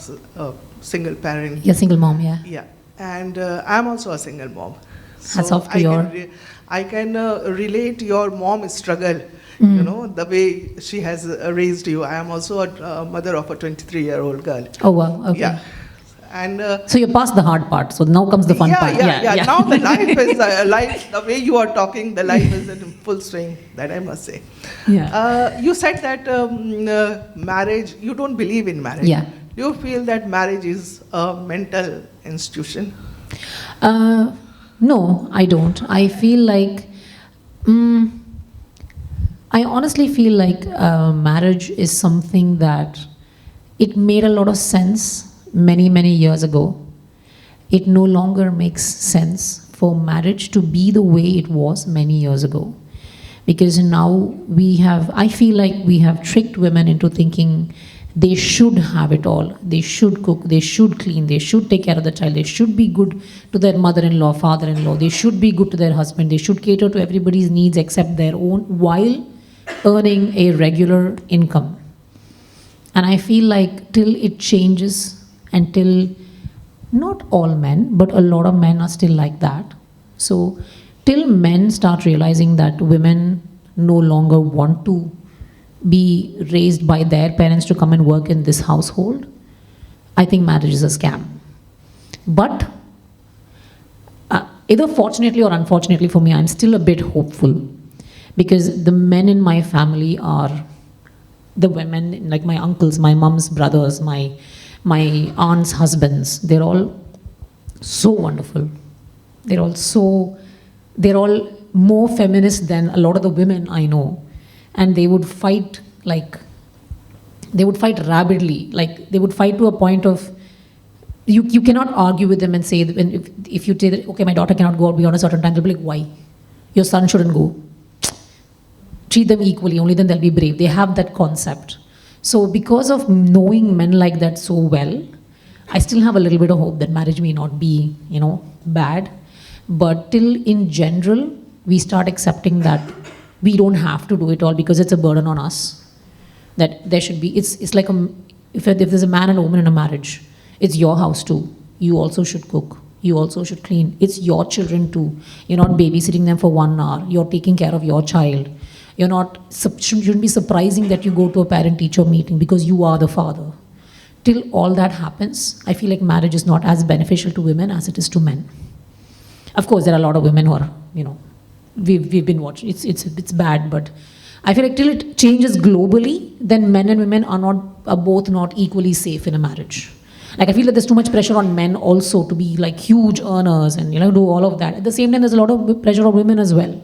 single parent. You're a single mom, yeah. Yeah. And I'm also a single mom. Hats off to I can relate your mom's struggle, the way she has raised you. I am also a mother of a 23-year-old girl. Oh, wow. Okay. Yeah. And so you're past the hard part. So now comes the fun part. Yeah. Now the life is the way you are talking. The life is in full swing. That I must say. Yeah. You said that marriage. You don't believe in marriage. Yeah. Do you feel that marriage is a mental institution? No, I don't. I feel like. I honestly feel like marriage is something that it made a lot of sense many, many years ago. It no longer makes sense for marriage to be the way it was many years ago. Because now I feel like we have tricked women into thinking they should have it all. They should cook, they should clean, they should take care of the child, they should be good to their mother-in-law, father-in-law, they should be good to their husband, they should cater to everybody's needs except their own, while earning a regular income. And I feel like till it changes, and till not all men, but a lot of men are still like that. So till men start realizing that women no longer want to be raised by their parents to come and work in this household, I think marriage is a scam. But either fortunately or unfortunately for me, I'm still a bit hopeful, because the men in my family are the women, like my uncles, my mom's brothers, my aunt's husbands. They're all so wonderful. They're all more feminist than a lot of the women I know. And they would fight rabidly. Like, they would fight to a point of, you cannot argue with them and say, if you say that, okay, my daughter cannot go out beyond a certain time, they'll be like, why? Your son shouldn't go. Treat them equally, only then they'll be brave. They have that concept. So because of knowing men like that so well, I still have a little bit of hope that marriage may not be, bad. But till in general, we start accepting that we don't have to do it all because it's a burden on us. That there should be, it's like if there's a man and a woman in a marriage, it's your house too. You also should cook. You also should clean. It's your children too. You're not babysitting them for 1 hour. You're taking care of your child. You're not, shouldn't be surprising that you go to a parent-teacher meeting because you are the father. Till all that happens, I feel like marriage is not as beneficial to women as it is to men. Of course, there are a lot of women who are, we've been watching. It's bad, but I feel like till it changes globally, then men and women are both not equally safe in a marriage. Like, I feel that there's too much pressure on men also to be like huge earners and do all of that. At the same time, there's a lot of pressure on women as well.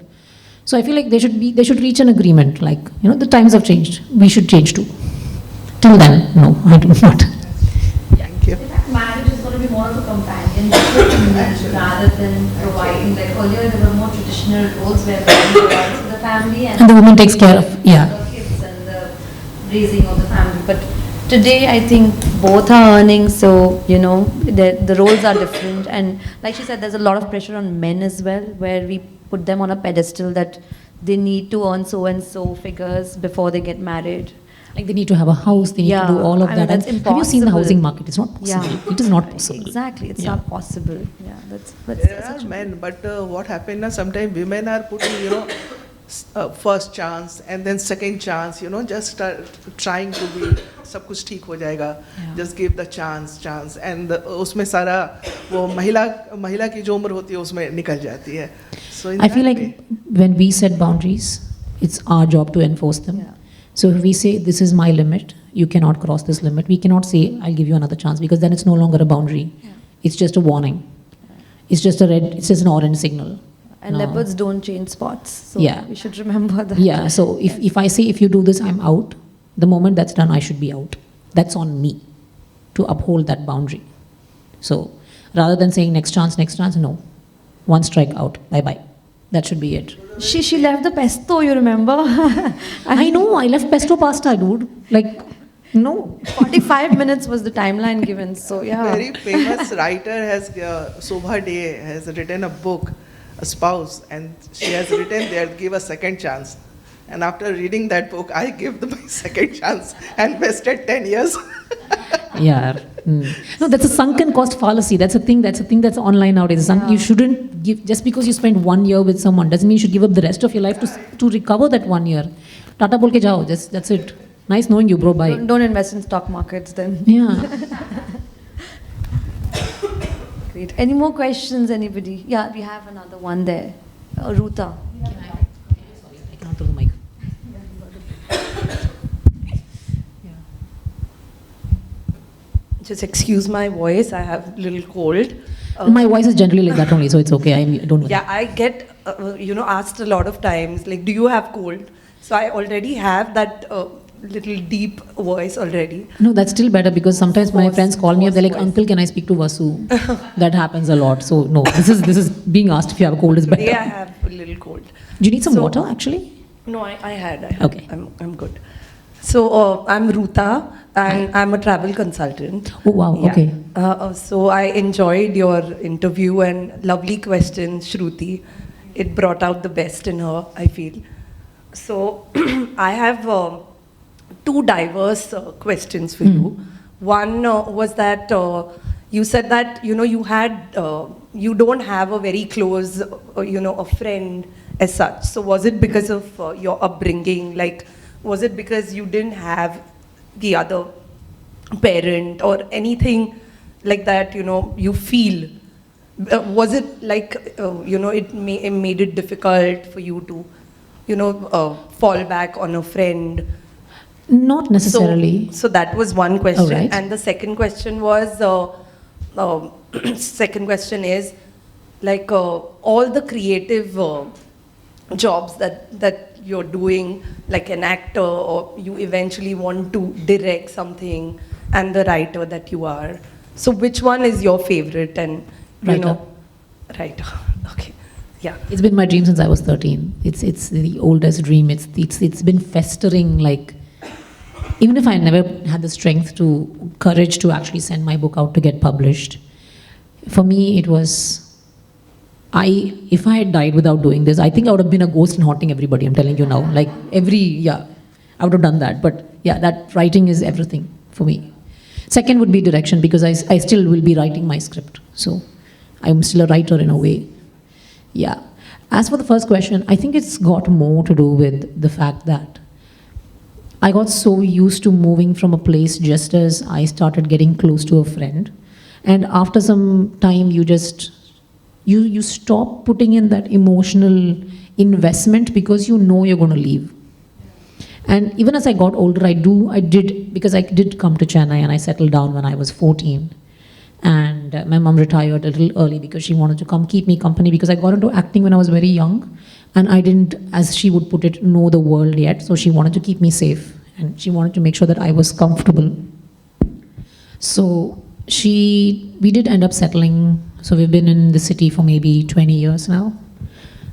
So I feel like they should reach an agreement. Like, the times have changed. We should change too. Till then, no, I do not. Thank you. In fact, marriage is going to be more of a companionship rather than providing. Like earlier, there were more traditional roles where men provides for the family And the woman takes care of, the kids and the raising of the family. But today, I think both are earning, so the roles are different. And like she said, there's a lot of pressure on men as well, where we put them on a pedestal that they need to earn so and so figures before they get married. Like, they need to have a house, they need to do all of that. That's and have you seen the housing market? It's not possible. Yeah. It is not possible. Exactly, it's not possible. Yeah, that's There are men, but what happens now, sometimes women are putting, first chance and then second chance, just trying to be, सब कुछ ठीक हो जाएगा, just give the chance, and उसमें सारा वो महिला की जो उम्र होती है उसमें निकल जाती है. So I feel like when we set boundaries, it's our job to enforce them. Yeah. So if we say, this is my limit, you cannot cross this limit, we cannot say, I'll give you another chance, because then it's no longer a boundary. Yeah. It's just a warning. It's just an orange signal. And leopards don't change spots, so we should remember that. Yeah, so if I say, if you do this, I'm out, the moment that's done, I should be out. That's on me to uphold that boundary. So rather than saying next chance, no. One strike out, bye-bye. That should be it. She left the pesto, you remember? I know, I left pesto pasta, dude. Like, no. 45 minutes was the timeline given, so yeah. Very famous writer has, Cidade has written a book, A Spouse, and she has written there, give a second chance. And after reading that book, I gave my second chance and wasted 10 years. Yeah. No, that's a sunken cost fallacy. That's a thing that's online nowadays. You shouldn't give, just because you spend 1 year with someone doesn't mean you should give up the rest of your life to recover that 1 year. Tata bol ke jao, that's it. Nice knowing you, bro, bye. Don't invest in stock markets then. Yeah. Great. Any more questions, anybody? Yeah, we have another one there. Ruta. I cannot throw the mic. Just excuse my voice, I have a little cold. My voice is generally like that only, so it's okay. Don't worry. Yeah, I get, asked a lot of times, like, do you have cold? So I already have that little deep voice already. No, that's still better, because sometimes my friends call me up, they're like, Uncle, can I speak to Vasu? That happens a lot. So no, this is being asked if you have a cold is better. Today I have a little cold. Do you need some water actually? No, I had. Okay. I'm good. So I'm Ruta, and I'm a travel consultant. Oh wow, Yeah. okay. So I enjoyed your interview and lovely questions, Shruti. It brought out the best in her, I feel. So I have two diverse questions for you. One was that you said that you don't have a very close a friend as such. So was it because of your upbringing? Like, was it because you didn't have the other parent or anything like that? You feel. Was it like it made it difficult for you to fall back on a friend? Not necessarily. So that was one question. Alright. And the second question was, second question is, like all the creative jobs that you're doing, like an actor, or you eventually want to direct something, and the writer that you are. So which one is your favorite? And Writer. Writer. Okay. Yeah. It's been my dream since I was 13. It's the oldest dream. It's been festering, like, even if I never had the strength courage to actually send my book out to get published. For me, it was, if I had died without doing this, I think I would have been a ghost and haunting everybody, I'm telling you now. Like I would have done that. But yeah, that writing is everything for me. Second would be direction, because I still will be writing my script. So I'm still a writer in a way. Yeah. As for the first question, I think it's got more to do with the fact that I got so used to moving from a place just as I started getting close to a friend. And after some time, you stop putting in that emotional investment because you know you're going to leave. And even as I got older, because I did come to Chennai and I settled down when I was 14. And my mom retired a little early because she wanted to come keep me company, because I got into acting when I was very young. And I didn't, as she would put it, know the world yet. So she wanted to keep me safe. And she wanted to make sure that I was comfortable. So we did end up settling. So we've been in the city for maybe 20 years now.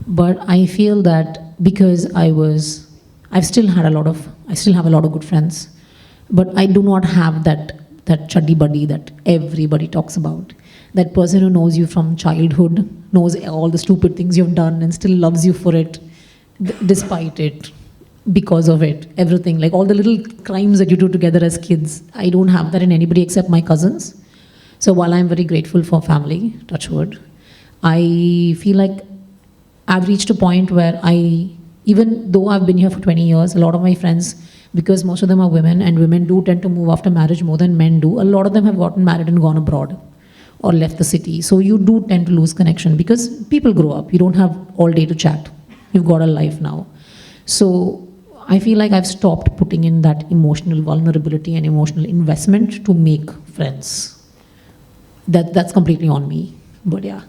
But I feel that because I still have a lot of good friends. But I do not have that chuddy buddy that everybody talks about. That person who knows you from childhood, knows all the stupid things you've done and still loves you for it, despite it, because of it, everything. Like all the little crimes that you do together as kids. I don't have that in anybody except my cousins. So while I'm very grateful for family, touch wood, I feel like I've reached a point where even though I've been here for 20 years, a lot of my friends, because most of them are women, and women do tend to move after marriage more than men do, a lot of them have gotten married and gone abroad or left the city. So you do tend to lose connection because people grow up. You don't have all day to chat. You've got a life now. So I feel like I've stopped putting in that emotional vulnerability and emotional investment to make friends. That's completely on me. But yeah.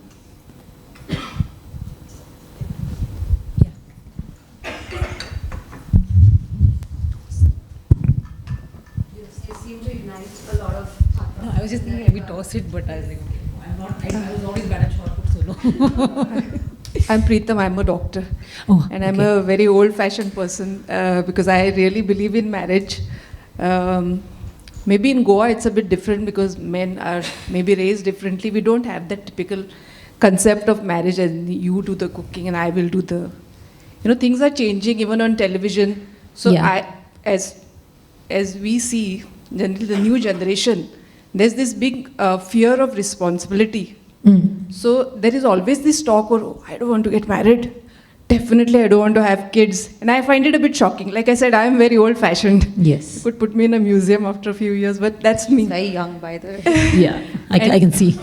No, I was just thinking maybe toss it, but I was like, I was always bad at short put solo. I'm Preetham, I'm a doctor. Oh, and I'm a very old-fashioned person because I really believe in marriage. Maybe in Goa it's a bit different because men are maybe raised differently. We don't have that typical concept of marriage and you do the cooking and I will do the... things are changing even on television. So Yeah. as we see, generally the new generation, there's this big fear of responsibility. So there is always this talk, oh, I don't want to get married. Definitely I don't want to have kids. And I find it a bit shocking. Like I said, I'm very old-fashioned. Yes. You could put me in a museum after a few years, but that's me. Very young, by the way. Yeah, I can see.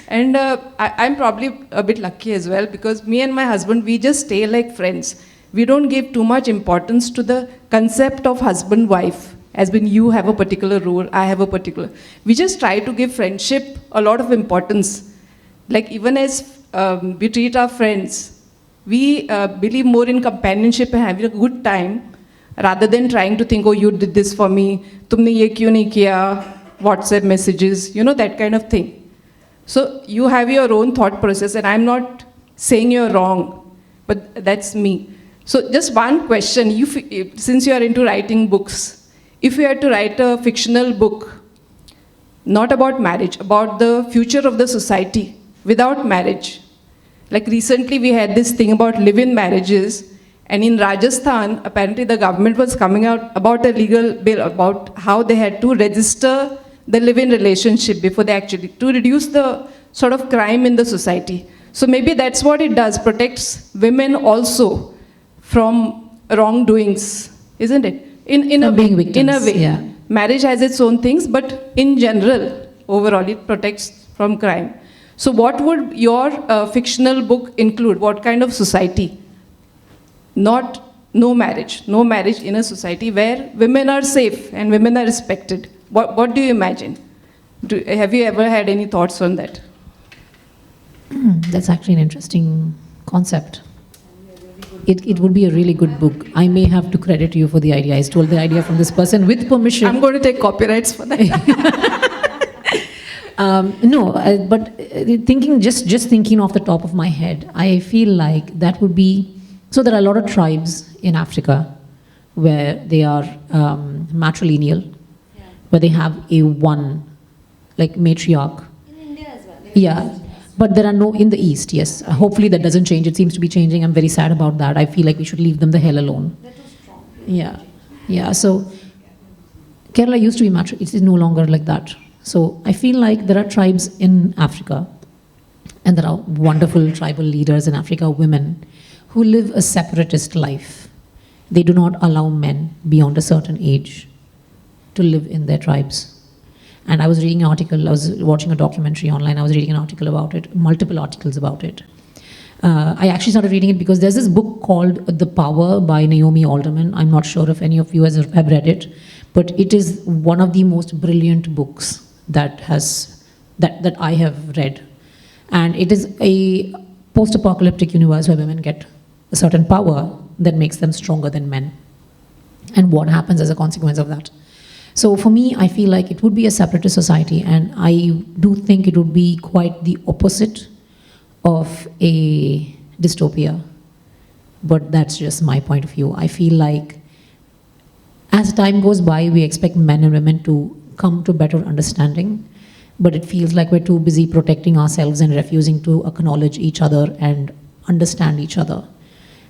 And I'm probably a bit lucky as well because me and my husband, we just stay like friends. We don't give too much importance to the concept of husband-wife. As when you have a particular role, I have a particular. We just try to give friendship a lot of importance. Like even as we treat our friends, we believe more in companionship and having a good time rather than trying to think, oh, you did this for me, tumne ye kyun nahi kiya, WhatsApp messages, that kind of thing. So you have your own thought process and I'm not saying you're wrong, but that's me. So just one question, since you are into writing books, if you had to write a fictional book, not about marriage, about the future of the society without marriage, like recently we had this thing about live-in marriages, And in Rajasthan, apparently the government was coming out about a legal bill about how they had to register the live-in relationship before they actually, to reduce the sort of crime in the society. So maybe that's what it does, protects women also from wrongdoings, isn't it? In a being way, victims, in a way. yeah. Marriage has its own things, but in general, overall, it protects from crime. So what would your fictional book include? What kind of society? No marriage in a society where women are safe and women are respected. What do you imagine? Have you ever had any thoughts on that? That's actually an interesting concept. It would be a really good book. I may have to credit you for the idea. I stole the idea from this person with permission. I'm going to take copyrights for that. But just thinking off the top of my head, I feel like that would be. So there are a lot of tribes in Africa where they are matrilineal, where they have a one, like matriarch. In India as well. Yeah, but there are no in the East. Yes, hopefully that doesn't change. It seems to be changing. I'm very sad about that. I feel like we should leave them the hell alone. They're too strong. Yeah. So Kerala used to be matrilineal. It is no longer like that. So I feel like there are tribes in Africa, and there are wonderful tribal leaders in Africa, women, who live a separatist life. They do not allow men beyond a certain age to live in their tribes. And I was reading an article, I was watching a documentary online, I was reading an article about it, multiple articles about it. I actually started reading it because there's this book called The Power by Naomi Alderman. I'm not sure if any of you have read it, but it is one of the most brilliant books that I have read. And it is a post-apocalyptic universe where women get a certain power that makes them stronger than men, and what happens as a consequence of that. So for me, I feel like it would be a separatist society, and I do think it would be quite the opposite of a dystopia. But that's just my point of view. I feel like as time goes by, we expect men and women to come to better understanding, but it feels like we're too busy protecting ourselves and refusing to acknowledge each other and understand each other.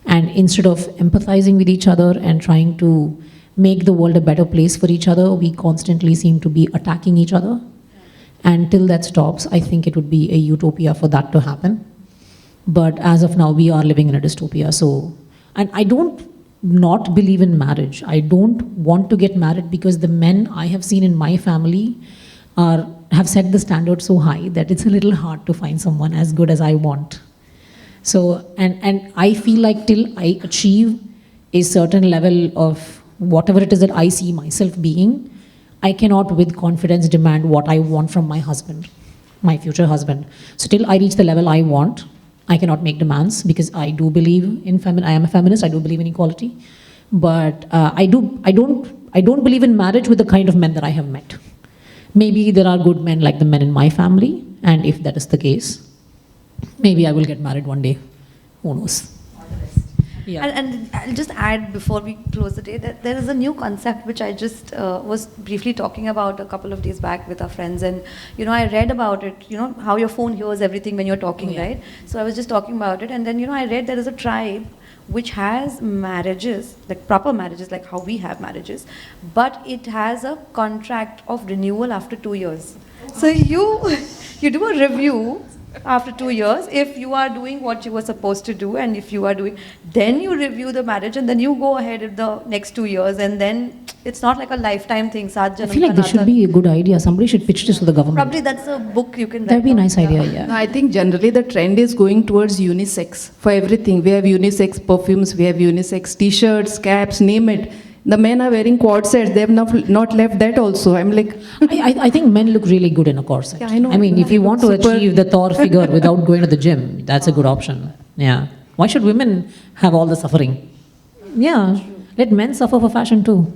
And instead of empathizing with each other and trying to make the world a better place for each other, we constantly seem to be attacking each other. And till that stops, I think it would be a utopia for that to happen. But as of now, we are living in a dystopia. So, and I don't not believe in marriage. I don't want to get married because the men I have seen in my family have set the standard so high that it's a little hard to find someone as good as I want. So, and I feel like till I achieve a certain level of whatever it is that I see myself being, I cannot with confidence demand what I want from my husband, my future husband. So till I reach the level I want, I cannot make demands because I do believe in I am a feminist, I do believe in equality. But I don't believe in marriage with the kind of men that I have met. Maybe there are good men like the men in my family, and if that is the case, maybe I will get married one day. Who knows? Yeah. And I'll just add before we close the day that there is a new concept which I just was briefly talking about a couple of days back with our friends, and I read about it, how your phone hears everything when you're talking, right? So I was just talking about it, and then I read there is a tribe which has marriages, like proper marriages, like how we have marriages, but it has a contract of renewal after 2 years. So you do a review after 2 years if you are doing what you were supposed to do, and if you are doing, then you review the marriage, and then you go ahead in the next 2 years, and then it's not like a lifetime thing. I feel like this should be a good idea. Somebody should pitch this to the government. Probably that's a book you can write. That'd be a nice idea, yeah. No, I think generally the trend is going towards unisex for everything. We have unisex perfumes, we have unisex t-shirts, caps, name it. The men are wearing cord sets. They have not left that also. I'm like... I think men look really good in a corset. Yeah, I know. I mean, if you want to achieve the Thor figure without going to the gym, that's a good option. Yeah. Why should women have all the suffering? Yeah. Let men suffer for fashion too.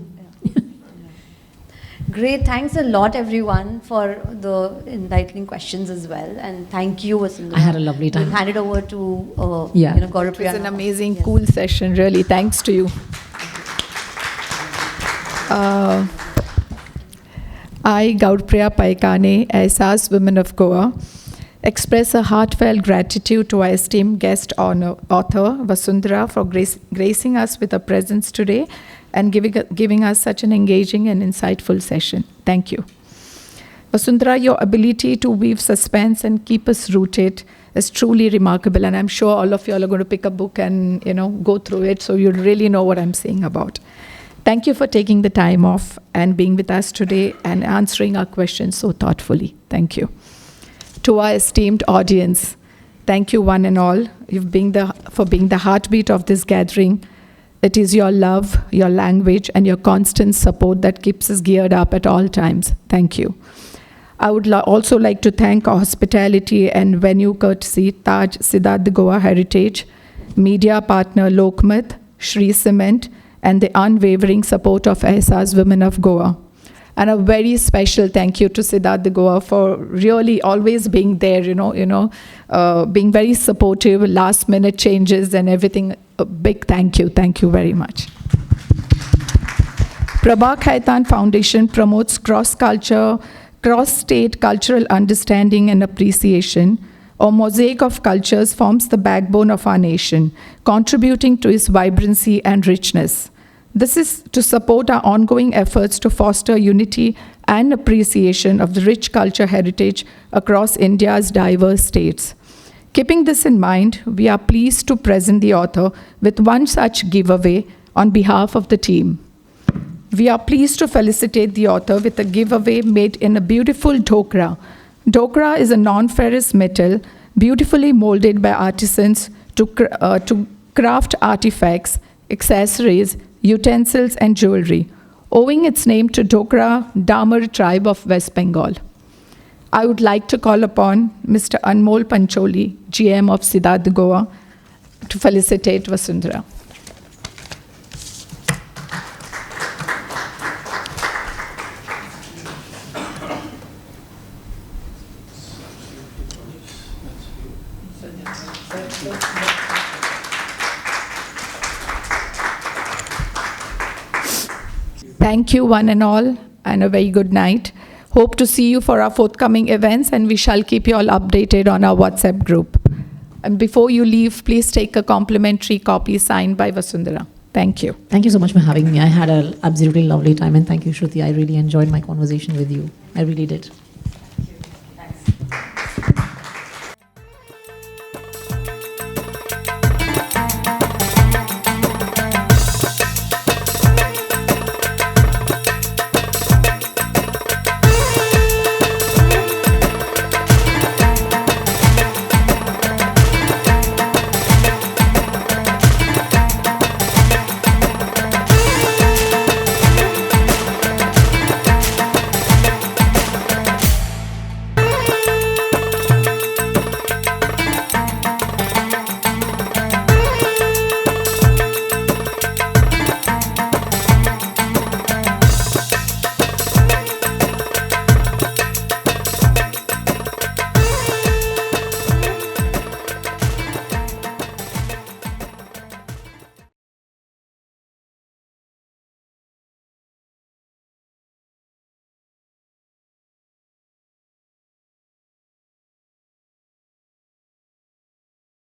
Great. Thanks a lot, everyone, for the enlightening questions as well. And thank you, Vasundhara. I had a lovely time. We'll hand it over to Gaurapriya. It was an amazing, cool session, really. Thanks to you. I, Gaurapriya Pai Kane, Ehsaas Women of Goa, express a heartfelt gratitude to our esteemed guest author, Vasundhara, for gracing us with her presence today and giving us such an engaging and insightful session. Thank you. Vasundhara, your ability to weave suspense and keep us rooted is truly remarkable, and I'm sure all of you all are going to pick a book and go through it, so you'll really know what I'm saying about. Thank you for taking the time off and being with us today and answering our questions so thoughtfully. Thank you. To our esteemed audience, thank you one and all for being the heartbeat of this gathering. It is your love, your language, and your constant support that keeps us geared up at all times. Thank you. I would also like to thank our hospitality and venue courtesy, Cidade Goa Heritage, media partner Lokmat, Shree Cement, and the unwavering support of Ehsaas Women of Goa. And a very special thank you to Cidade Goa for really always being there, being very supportive, last minute changes and everything. A big thank you. Thank you very much. Prabha Khaitan Foundation promotes cross-state cultural understanding and appreciation. A mosaic of cultures forms the backbone of our nation, contributing to its vibrancy and richness. This is to support our ongoing efforts to foster unity and appreciation of the rich culture heritage across India's diverse states. Keeping this in mind, we are pleased to present the author with one such giveaway on behalf of the team. We are pleased to felicitate the author with a giveaway made in a beautiful dhokra. Dhokra is a non-ferrous metal beautifully molded by artisans to craft artifacts, accessories, utensils, and jewelry, owing its name to Dhokra Damar tribe of West Bengal. I would like to call upon Mr. Anmol Pancholi, GM of Cidade Goa, to felicitate Vasundhara. Thank you one and all, and a very good night. Hope to see you for our forthcoming events, and we shall keep you all updated on our WhatsApp group. And before you leave, please take a complimentary copy signed by Vasundhara. Thank you. Thank you so much for having me. I had an absolutely lovely time, and thank you, Shruti. I really enjoyed my conversation with you. I really did.